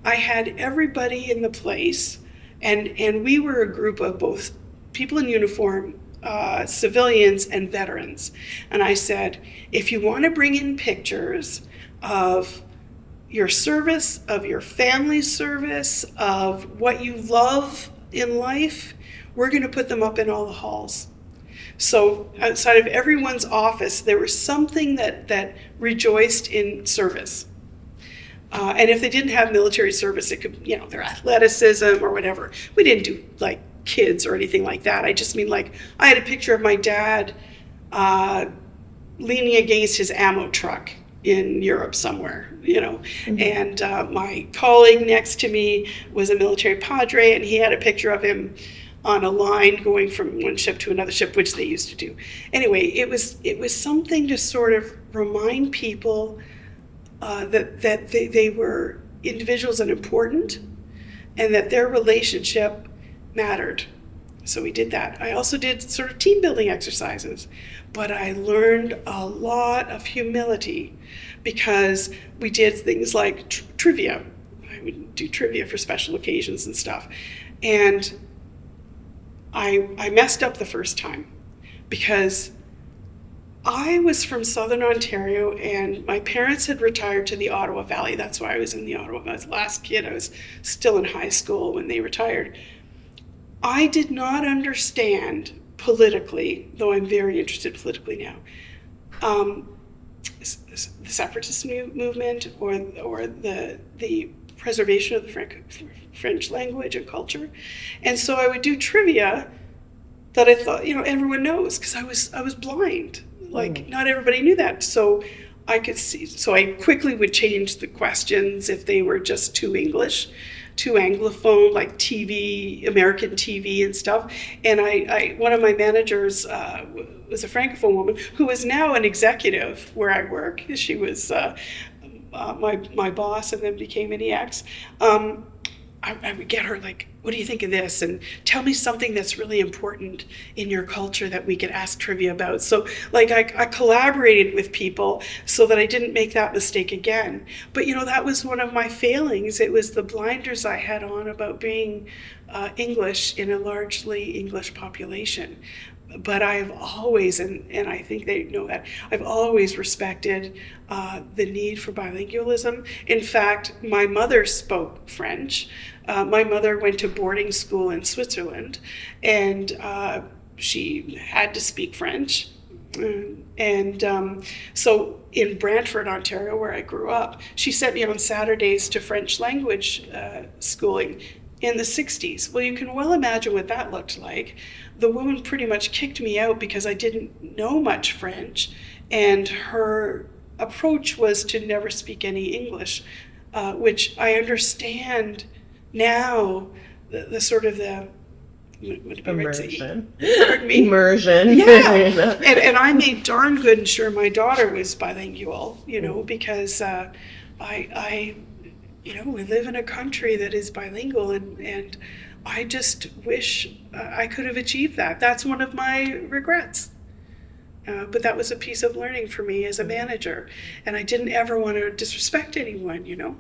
I had everybody in the place, and we were a group of both people in uniform, civilians, and veterans. And I said, if you want to bring in pictures of your service, of your family's service, of what you love in life, we're going to put them up in all the halls. So outside of everyone's office, there was something that rejoiced in service. And if they didn't have military service, it could, their athleticism or whatever. We didn't do like kids or anything like that. I just mean, like, I had a picture of my dad leaning against his ammo truck in Europe somewhere, and my colleague next to me was a military padre, and he had a picture of him on a line going from one ship to another ship, which they used to do. Anyway, it was something to sort of remind people that they were individuals and important, and that their relationship mattered. So we did that. I also did sort of team building exercises, but I learned a lot of humility because we did things like trivia. I would do trivia for special occasions and stuff. And I messed up the first time because I was from Southern Ontario, and my parents had retired to the Ottawa Valley. That's why I was in the Ottawa Valley. I was the last kid. I was still in high school when they retired. I did not understand politically, though I'm very interested politically now, the separatist movement or the preservation of the French language and culture. And so I would do trivia that I thought, everyone knows, because I was blind. Like, not everybody knew that. So I could see. So I quickly would change the questions if they were just too English, too Anglophone, like TV, American TV and stuff. And I one of my managers was a Francophone woman who is now an executive where I work. She was my boss and then became an EX. I would get her, like, what do you think of this? And tell me something that's really important in your culture that we could ask trivia about. So, like, I collaborated with people so that I didn't make that mistake again. But, that was one of my failings. It was the blinders I had on about being English in a largely English population. But I've always, and I think they know that, I've always respected the need for bilingualism. In fact, my mother spoke French. My mother went to boarding school in Switzerland, and she had to speak French. And so in Brantford, Ontario, where I grew up, she sent me on Saturdays to French language schooling in the 60s. Well, you can well imagine what that looked like. The woman pretty much kicked me out because I didn't know much French, and her approach was to never speak any English, which I understand now, the sort of the immersion. Pardon me? Immersion. Yeah. and I made darn good ensure my daughter was bilingual, because I we live in a country that is bilingual, and I just wish I could have achieved that. That's one of my regrets. But that was a piece of learning for me as a manager, and I didn't ever want to disrespect anyone, Mm-hmm.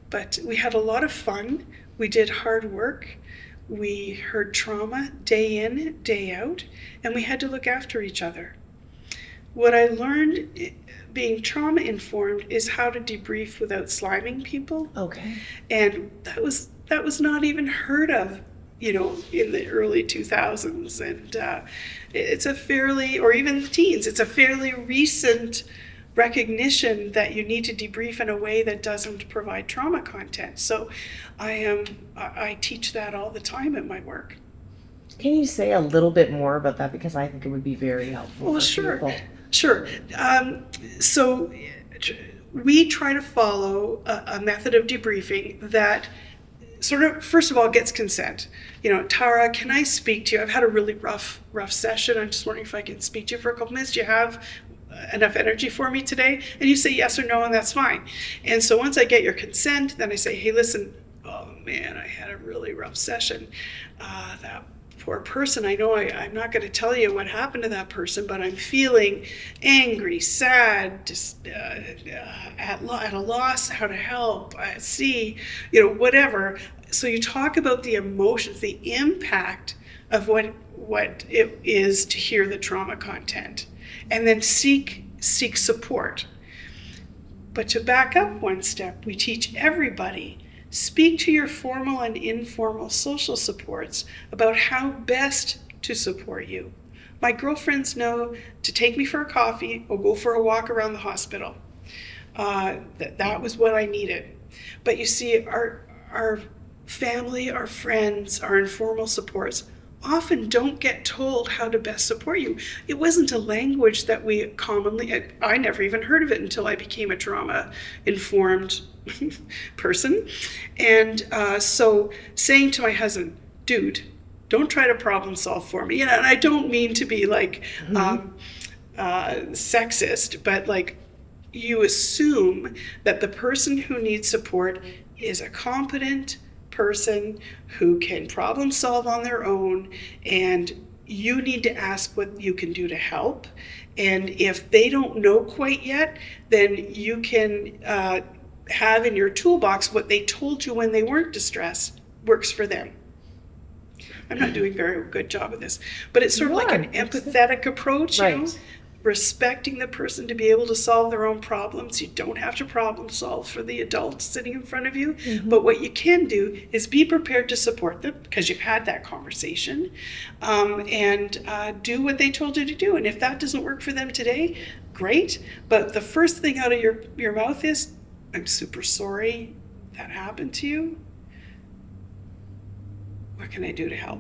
But we had a lot of fun. We did hard work. We heard trauma day in, day out, and we had to look after each other. What I learned being trauma informed is how to debrief without sliming people. Okay. And that was not even heard of, in the early 2000s. And it's a fairly, or even the teens, it's a fairly recent recognition that you need to debrief in a way that doesn't provide trauma content. So I teach that all the time at my work. Can you say a little bit more about that? Because I think it would be very helpful. Well, sure. So we try to follow a method of debriefing that sort of, first of all, gets consent. Tara, can I speak to you? I've had a really rough session. I'm just wondering if I can speak to you for a couple minutes. Do you have enough energy for me today? And you say yes or no, and that's fine. And so once I get your consent, then I say, hey, listen, oh man, I had a really rough session. That poor person, I know I'm not going to tell you what happened to that person, but I'm feeling angry, sad, just at a loss how to help, see, whatever. So you talk about the emotions, the impact of what it is to hear the trauma content, and then seek support. But to back up one step, we teach everybody, speak to your formal and informal social supports about how best to support you. My girlfriends know to take me for a coffee or go for a walk around the hospital. That was what I needed. But you see, our family, our friends, our informal supports often don't get told how to best support you. It wasn't a language that we commonly, I never even heard of it until I became a trauma-informed person. And so saying to my husband, dude, don't try to problem solve for me. And I don't mean to be like sexist, but like you assume that the person who needs support is a competent person who can problem solve on their own, and you need to ask what you can do to help. And if they don't know quite yet, then you can have in your toolbox what they told you when they weren't distressed works for them. I'm not doing a very good job of this, but it's sort of like an empathetic approach, you know? Respecting the person to be able to solve their own problems. You don't have to problem solve for the adult sitting in front of you. Mm-hmm. But what you can do is be prepared to support them because you've had that conversation, and do what they told you to do. And if that doesn't work for them today, great. But the first thing out of your mouth is, I'm super sorry that happened to you. What can I do to help?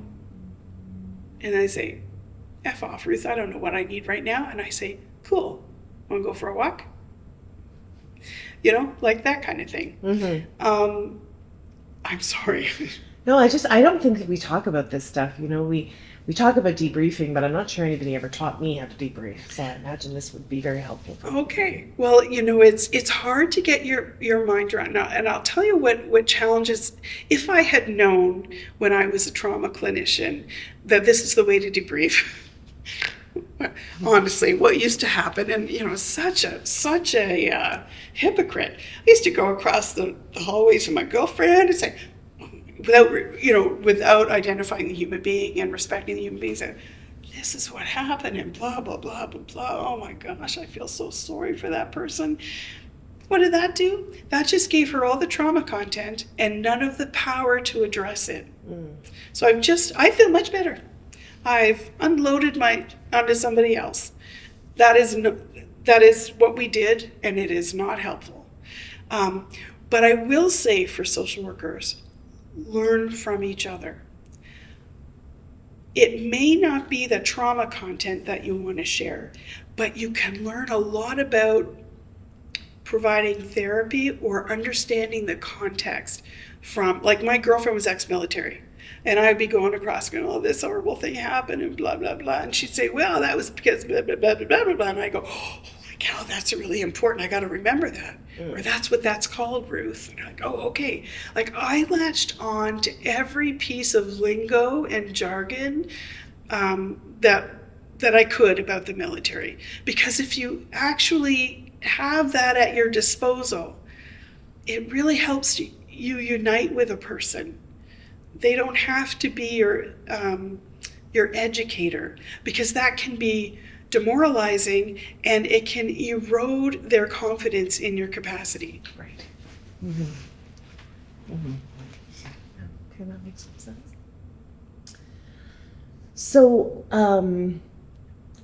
And I say, F off, Ruth, I don't know what I need right now. And I say, cool, want to go for a walk? Like that kind of thing. Mm-hmm. I'm sorry. No, I don't think that we talk about this stuff. We talk about debriefing, but I'm not sure anybody ever taught me how to debrief. So I imagine this would be very helpful for me. Okay. Well, it's hard to get your mind around now. And I'll tell you what challenges, if I had known when I was a trauma clinician that this is the way to debrief, honestly, what used to happen, and such a hypocrite. I used to go across the hallways with my girlfriend and say, without identifying the human being and respecting the human being, say, this is what happened, and blah blah blah blah blah. Oh my gosh, I feel so sorry for that person. What did that do? That just gave her all the trauma content and none of the power to address it. So I feel much better. I've unloaded onto somebody else. That is what we did, and it is not helpful. But I will say for social workers, learn from each other. It may not be the trauma content that you want to share, but you can learn a lot about providing therapy or understanding the context from, like my girlfriend was ex-military. And I'd be going across going, oh, this horrible thing happened and blah, blah, blah. And she'd say, well, that was because blah, blah, blah, blah, blah, blah. And I go, oh my cow, that's really important. I got to remember that. Or that's what that's called, Ruth. And I'm like, oh, okay. Like I latched on to every piece of lingo and jargon that I could about the military. Because if you actually have that at your disposal, it really helps you unite with a person. They don't have to be your educator, because that can be demoralizing and it can erode their confidence in your capacity. Right. Mm-hmm. Mm-hmm. Okay, that makes some sense. So,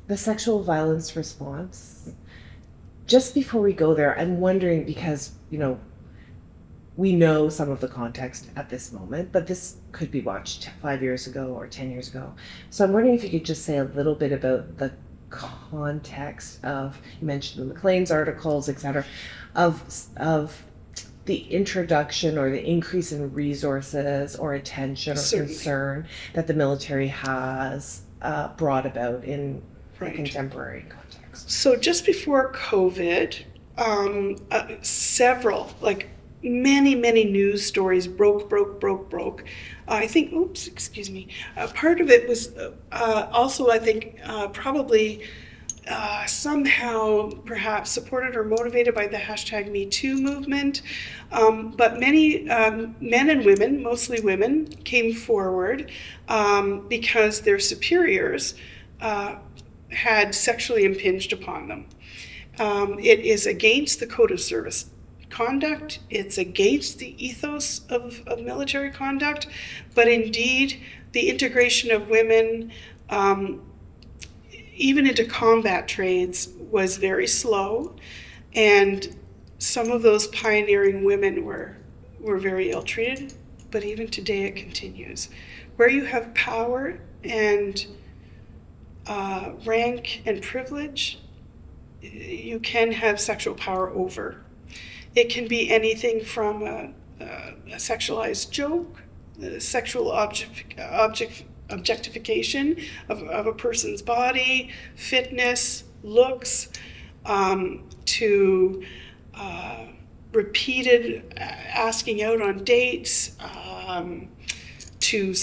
the sexual violence response, just before we go there, I'm wondering, because, we know some of the context at this moment, but this could be watched 5 years ago or 10 years ago. So I'm wondering if you could just say a little bit about the context of, you mentioned the Maclean's articles, etc., of the introduction or the increase in resources or attention or concern that the military has brought about in the contemporary context. contracts? So just before COVID, several, like many news stories broke. I think, excuse me. Part of it was also, I think, probably somehow perhaps supported or motivated by the #MeToo movement. But many men and women, mostly women, came forward because their superiors had sexually impinged upon them. It is against the Code of Service Conduct. It's against the ethos of military conduct. But indeed, the integration of women even into combat trades was very slow, and some of those pioneering women were very ill-treated, but even today it continues. Where you have power and rank and privilege, you can have sexual power over. It can be anything from a sexualized joke, sexual objectification of a person's body, fitness, looks, to repeated asking out on dates, to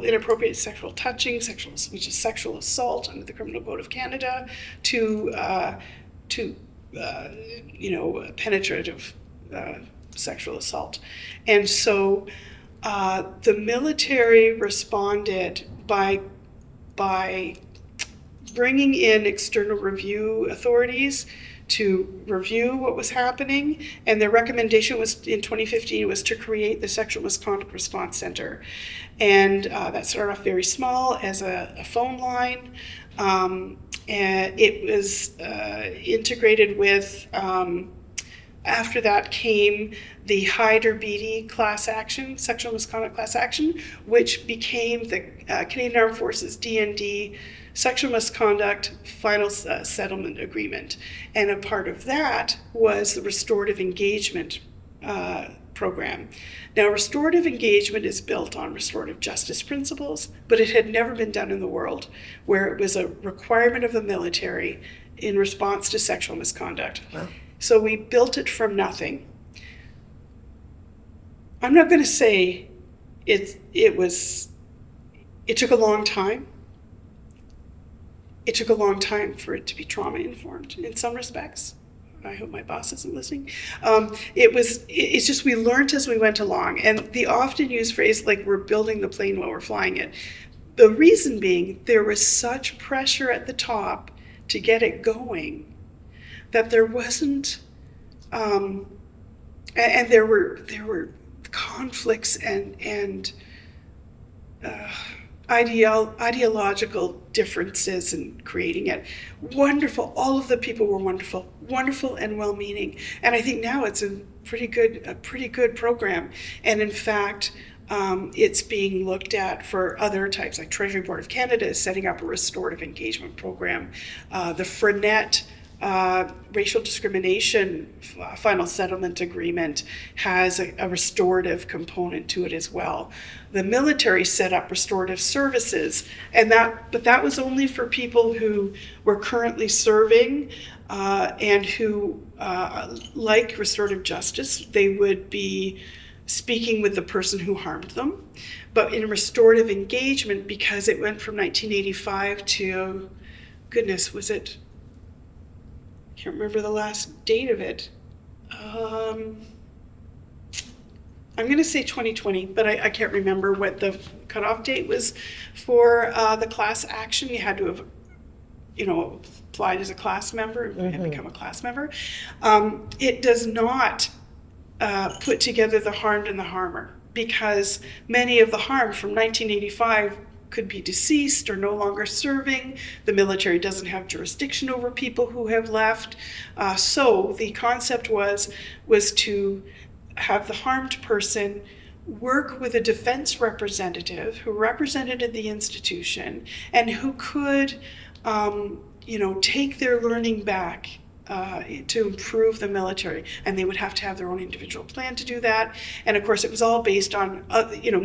inappropriate sexual touching, which is sexual assault under the Criminal Code of Canada, to penetrative sexual assault. And so the military responded by bringing in external review authorities to review what was happening, and their recommendation was in 2015 was to create the Sexual Misconduct Response Center, and that started off very small as a phone line, and it was integrated with. After that came the Hyder-Beatty class action, sexual misconduct class action, which became the Canadian Armed Forces D&D sexual misconduct final settlement agreement. And a part of that was the restorative engagement program. Now, restorative engagement is built on restorative justice principles, but it had never been done in the world, where it was a requirement of the military in response to sexual misconduct. Wow. So we built it from nothing. I'm not going to say it took a long time. It took a long time for it to be trauma informed in some respects. I hope my boss isn't listening. It's just we learned as we went along. And the often used phrase, like, we're building the plane while we're flying it. The reason being, there was such pressure at the top to get it going that there wasn't, and there were conflicts and ideological differences in creating it. Wonderful, all of the people were wonderful and well-meaning, and I think now it's a pretty good program. And in fact, it's being looked at for other types, like Treasury Board of Canada is setting up a restorative engagement program. The Frenet racial discrimination final settlement agreement has a restorative component to it as well. The military set up restorative services, but that was only for people who were currently serving and who, like restorative justice, they would be speaking with the person who harmed them. But in restorative engagement, because it went from 1985 to, goodness, was it? I can't remember the last date of it. I'm going to say 2020, but I can't remember what the cutoff date was for the class action. You had to have, applied as a class member and become a class member. It does not put together the harmed and the harmer, because many of the harmed from 1985 could be deceased or no longer serving. The military doesn't have jurisdiction over people who have left. So the concept was to have the harmed person work with a defense representative who represented the institution and who could, take their learning back to improve the military, and they would have to have their own individual plan to do that. And of course, it was all based on,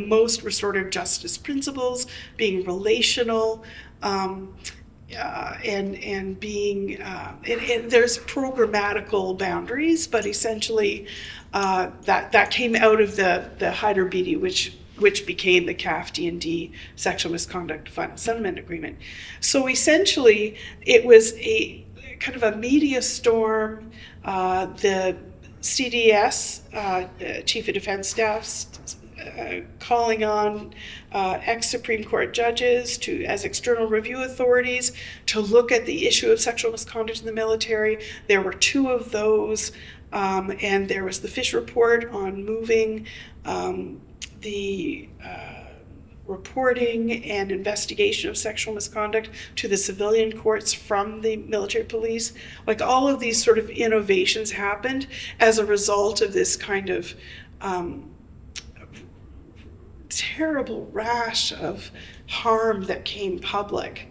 most restorative justice principles, being relational, and being and there's programmatical boundaries, but essentially that came out of the Hyder Beatty, which became the CAF D&D Sexual Misconduct Final Settlement Agreement. So essentially, it was a kind of a media storm. The CDS, Chief of Defense Staff, calling on ex-Supreme Court judges as external review authorities to look at the issue of sexual misconduct in the military. There were 2 of those, and there was the Fish report on moving the reporting and investigation of sexual misconduct to the civilian courts from the military police. Like, all of these sort of innovations happened as a result of this kind of terrible rash of harm that came public.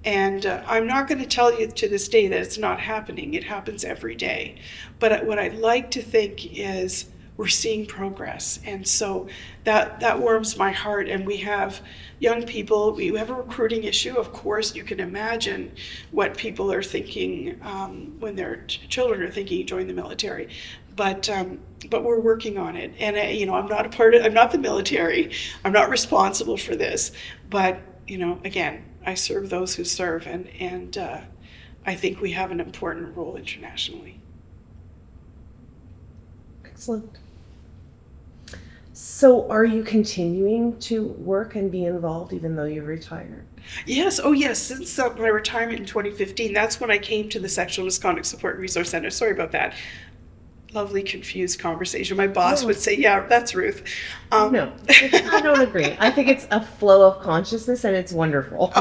And I'm not going to tell you to this day that it's not happening. It happens every day. But what I'd like to think is we're seeing progress. And so that warms my heart. And we have young people, we have a recruiting issue. Of course, you can imagine what people are thinking when their children are thinking you join the military. But we're working on it. And I'm not the military. I'm not responsible for this. But again, I serve those who serve, and I think we have an important role internationally. Excellent. So are you continuing to work and be involved even though you're retired? Yes. Oh, yes. Since my retirement in 2015, that's when I came to the Sexual Misconduct Support and Resource Center. Sorry about that. Lovely, confused conversation. My boss would say, yeah, that's Ruth. No, I don't agree. I think it's a flow of consciousness, and it's wonderful.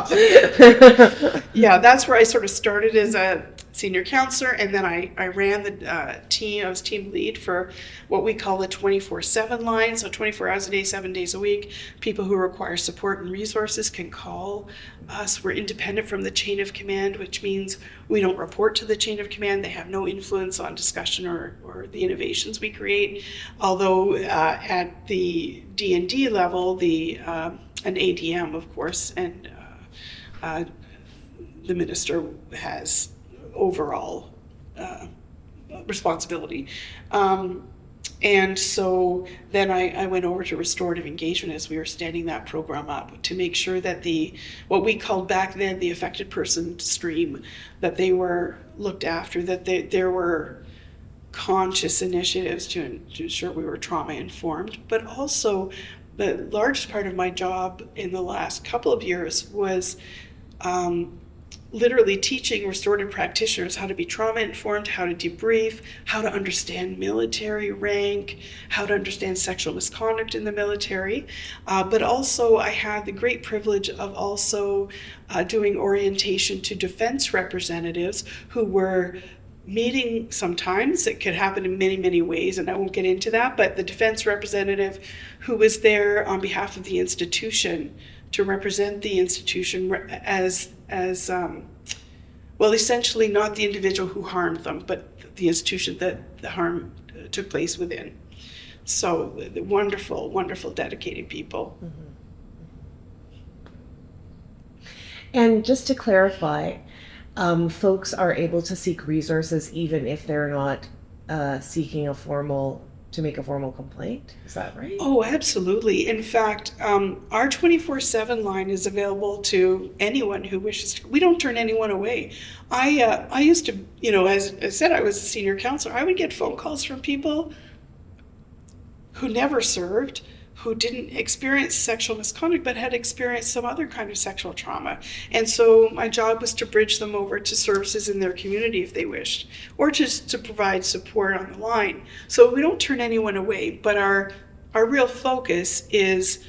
Yeah, that's where I sort of started as a senior counselor, and then I ran the team. I was team lead for what we call the 24/7 line, so 24 hours a day, 7 days a week. People who require support and resources can call us. We're independent from the chain of command, which means we don't report to the chain of command. They have no influence on discussion or the innovations we create. Although at the D&D level, an ADM, of course, and the minister has overall responsibility. And so then I went over to restorative engagement as we were standing that program up to make sure that what we called back then the affected person stream, that they were looked after, that there were conscious initiatives to ensure we were trauma informed. But also the largest part of my job in the last couple of years was literally teaching restorative practitioners how to be trauma informed, how to debrief, how to understand military rank, how to understand sexual misconduct in the military. But also I had the great privilege of also doing orientation to defense representatives who were meeting sometimes. It could happen in many, many ways, and I won't get into that, but the defense representative who was there on behalf of the institution to represent the institution as essentially not the individual who harmed them, but the institution that the harm took place within. So the wonderful, wonderful, dedicated people. Mm-hmm. And just to clarify, folks are able to seek resources even if they're not seeking to make a formal complaint. Is that right? Oh, absolutely. In fact, our 24/7 line is available to anyone who wishes to. We don't turn anyone away. I used to, as I said, I was a senior counselor. I would get phone calls from people who never served, who didn't experience sexual misconduct, but had experienced some other kind of sexual trauma. And so my job was to bridge them over to services in their community if they wished, or just to provide support on the line. So we don't turn anyone away, but our real focus is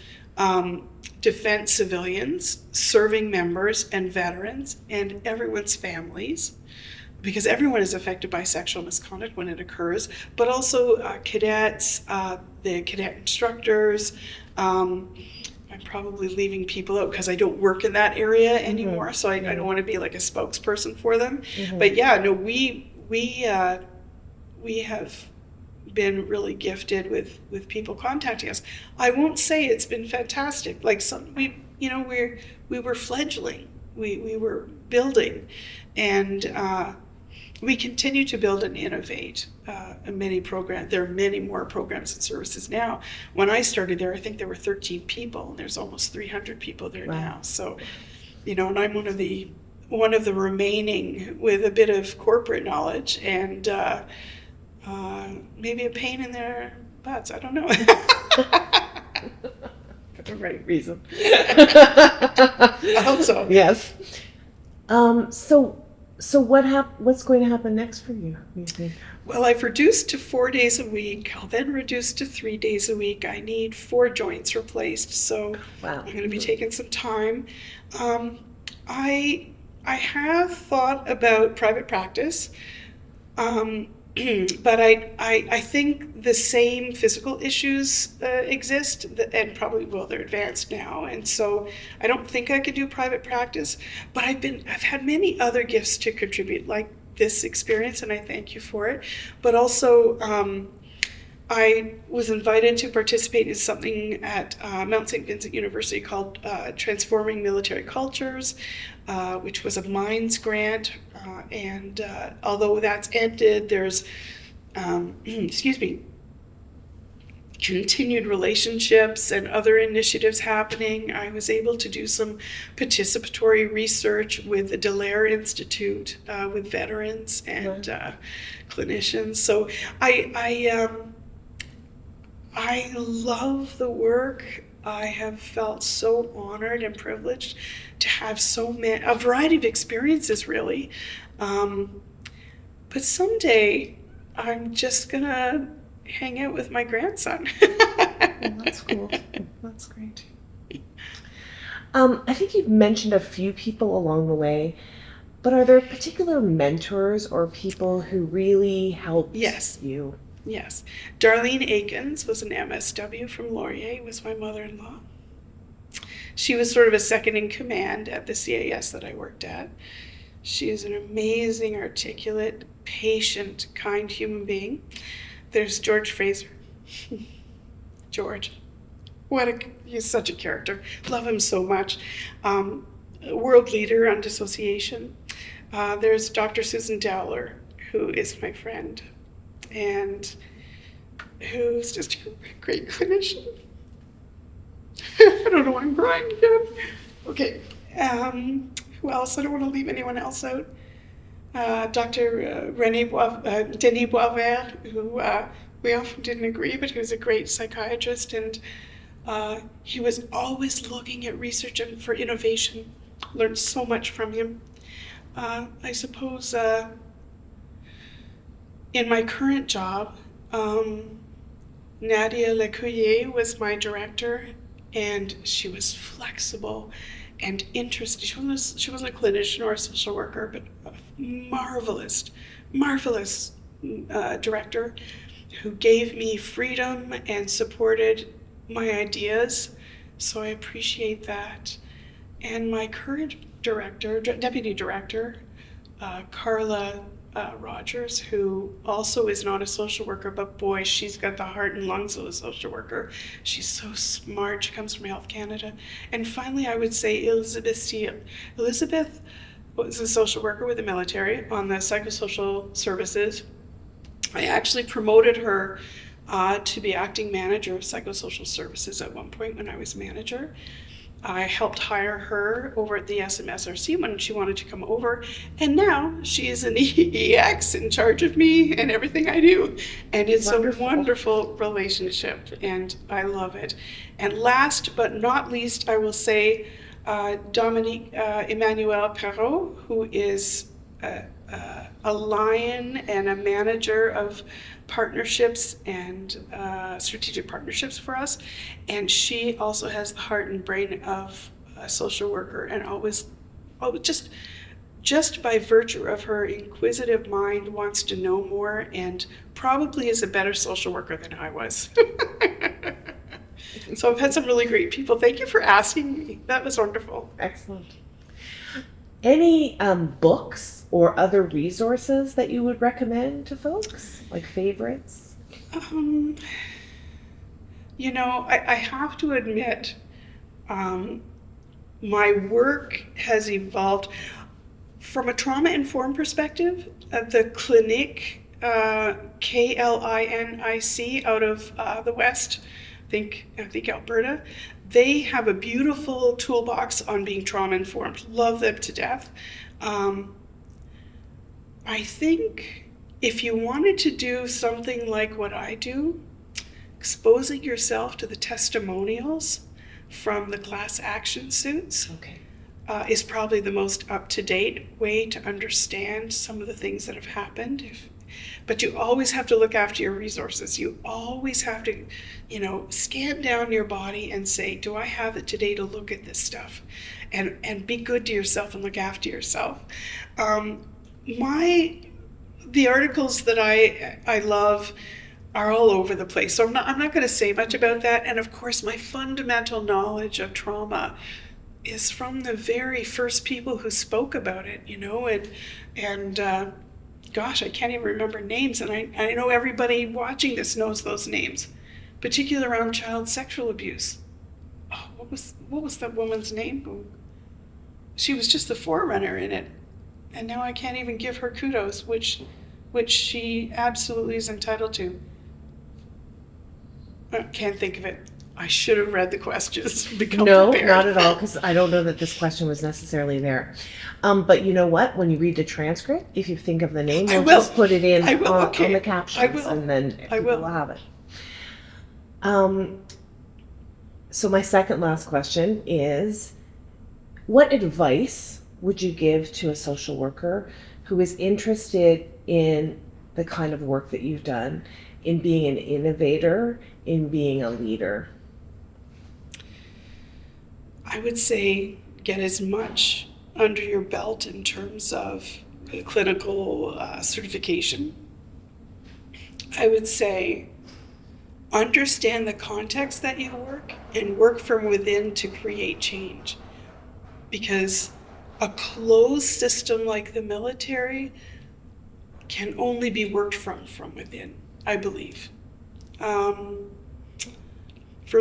defense civilians, serving members and veterans, and everyone's families, because everyone is affected by sexual misconduct when it occurs, but also cadets, the cadet instructors. I'm probably leaving people out because I don't work in that area anymore, so I don't want to be like a spokesperson for them. Mm-hmm. But yeah, no, we have been really gifted with people contacting us. I won't say it's been fantastic. Like we were fledgling we were building, and we continue to build and innovate many programs. There are many more programs and services now. When I started there, I think there were 13 people, and there's almost 300 people there now. So, and I'm one of the remaining with a bit of corporate knowledge and maybe a pain in their butts. I don't know. For the right reason. I hope so. Yes. So what's going to happen next for you think? Well, I've reduced to 4 days a week. I'll then reduce to 3 days a week. I need 4 joints replaced, so wow. I'm going to be taking some time. I have thought about private practice, but I think the same physical issues exist, and probably they're advanced now, and so I don't think I could do private practice. But I've had many other gifts to contribute, like this experience, and I thank you for it. But also, I was invited to participate in something at Mount St. Vincent University called Transforming Military Cultures, which was a Minds grant. And although that's ended, there's, continued relationships and other initiatives happening. I was able to do some participatory research with the Dallaire Institute with veterans and clinicians. So I love the work. I have felt so honored and privileged to have a variety of experiences, really. But someday I'm just gonna hang out with my grandson. Well, that's cool. That's great. I think you've mentioned a few people along the way, but are there particular mentors or people who really helped you? Yes. Darlene Akiens was an MSW from Laurier, was my mother-in-law. She was sort of a second in command at the CAS that I worked at. She is an amazing, articulate, patient, kind human being. There's George Fraser. George. He's such a character. Love him so much. World leader on dissociation. There's Dr. Susan Dowler, who is my friend, and who's just a great clinician. I don't know why I'm crying again. Okay. Who else? I don't want to leave anyone else out. Dr. Denis Boisvert, who we often didn't agree, but he was a great psychiatrist, and he was always looking at research and for innovation. Learned so much from him. I suppose in my current job, Nadia Lecuyer was my director, and she was flexible and interested. She wasn't a clinician or a social worker, but a marvelous director who gave me freedom and supported my ideas. So I appreciate that. And my current director, deputy director, Carla Rogers, who also is not a social worker, but boy, she's got the heart and lungs of a social worker. She's so smart. She comes from Health Canada. And finally, I would say Elizabeth Steele. Elizabeth was a social worker with the military on the psychosocial services. I actually promoted her to be acting manager of psychosocial services at one point when I was manager. I helped hire her over at the SMSRC when she wanted to come over, and now she is an EX in charge of me and everything I do, and it's wonderful. A wonderful relationship, and I love it. And last but not least, I will say Dominique Emmanuel Perrault, who is a lion and a manager of partnerships and strategic partnerships for us, and she also has the heart and brain of a social worker, and always just by virtue of her inquisitive mind wants to know more, and probably is a better social worker than I was. So I've had some really great people. Thank you for asking me. That was wonderful. Excellent. Any books or other resources that you would recommend to folks, like favorites? I have to admit, my work has evolved from a trauma-informed perspective. The clinic, KLINIC, out of the West, I think Alberta, they have a beautiful toolbox on being trauma-informed. Love them to death. I think if you wanted to do something like what I do, exposing yourself to the testimonials from the class action suits is probably the most up-to-date way to understand some of the things that have happened. But you always have to look after your resources. You always have to, scan down your body and say, do I have it today to look at this stuff? And be good to yourself and look after yourself. The articles that I love are all over the place. So I'm not going to say much about that. And of course, my fundamental knowledge of trauma is from the very first people who spoke about it, and gosh, I can't even remember names. And I know everybody watching this knows those names, particularly around child sexual abuse. Oh, what was that woman's name? She was just the forerunner in it. And now I can't even give her kudos, which she absolutely is entitled to. I can't think of it. I should have read the questions. No, prepared. Not at all, because I don't know that this question was necessarily there. But you know what? When you read the transcript, if you think of the name, we'll just put it in on the captions, and then people will have it. So my second last question is, what advice would you give to a social worker who is interested in the kind of work that you've done, in being an innovator, in being a leader? I would say get as much under your belt in terms of clinical certification. I would say understand the context that you work and work from within to create change. Because a closed system like the military can only be worked from within, I believe. For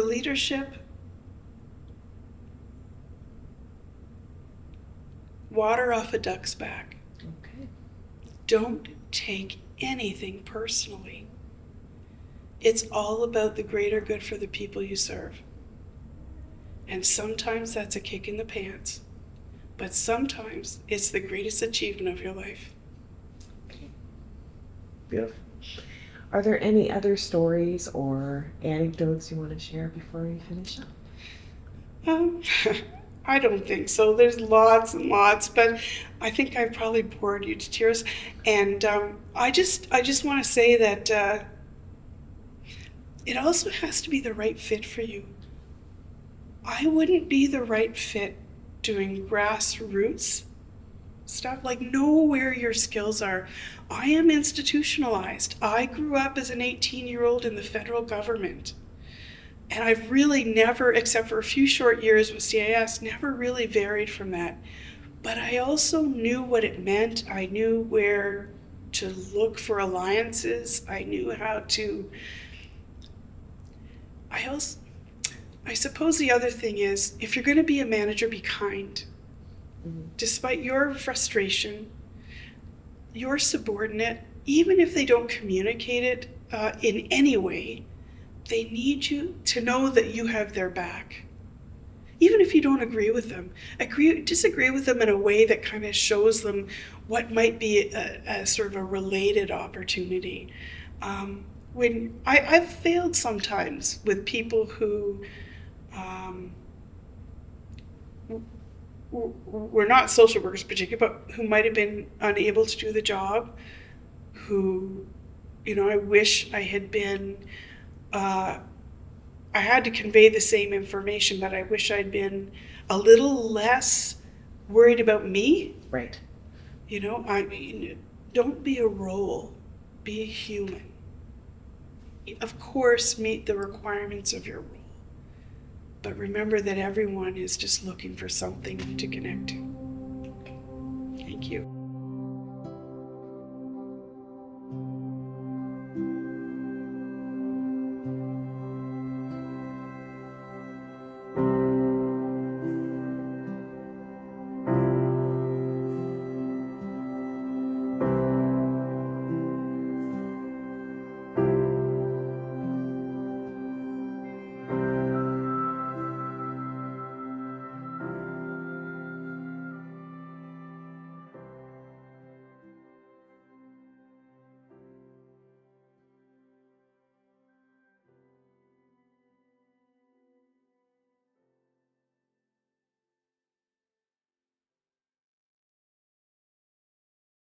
leadership, water off a duck's back. Okay. Don't take anything personally. It's all about the greater good for the people you serve. And sometimes that's a kick in the pants, but sometimes it's the greatest achievement of your life. Okay. Beautiful. Are there any other stories or anecdotes you want to share before we finish up? I don't think so. There's lots and lots, but I think I've probably bored you to tears. And I just want to say that it also has to be the right fit for you. I wouldn't be the right fit doing grassroots stuff, like know where your skills are. I am institutionalized. I grew up as an 18-year-old in the federal government. And I've really never, except for a few short years with CIS, never really varied from that. But I also knew what it meant. I knew where to look for alliances. I knew how to... I suppose the other thing is, if you're going to be a manager, be kind. Mm-hmm. Despite your frustration, your subordinate, even if they don't communicate it in any way, they need you to know that you have their back. Even if you don't agree with them, disagree with them in a way that kind of shows them what might be a sort of a related opportunity. When I've failed sometimes with people who were not social workers particularly, but who might have been unable to do the job, who, I wish I had been, I had to convey the same information, but I wish I'd been a little less worried about me. Right. Don't be a role, be a human. Of course, meet the requirements of your role. But remember that everyone is just looking for something to connect to. Thank you.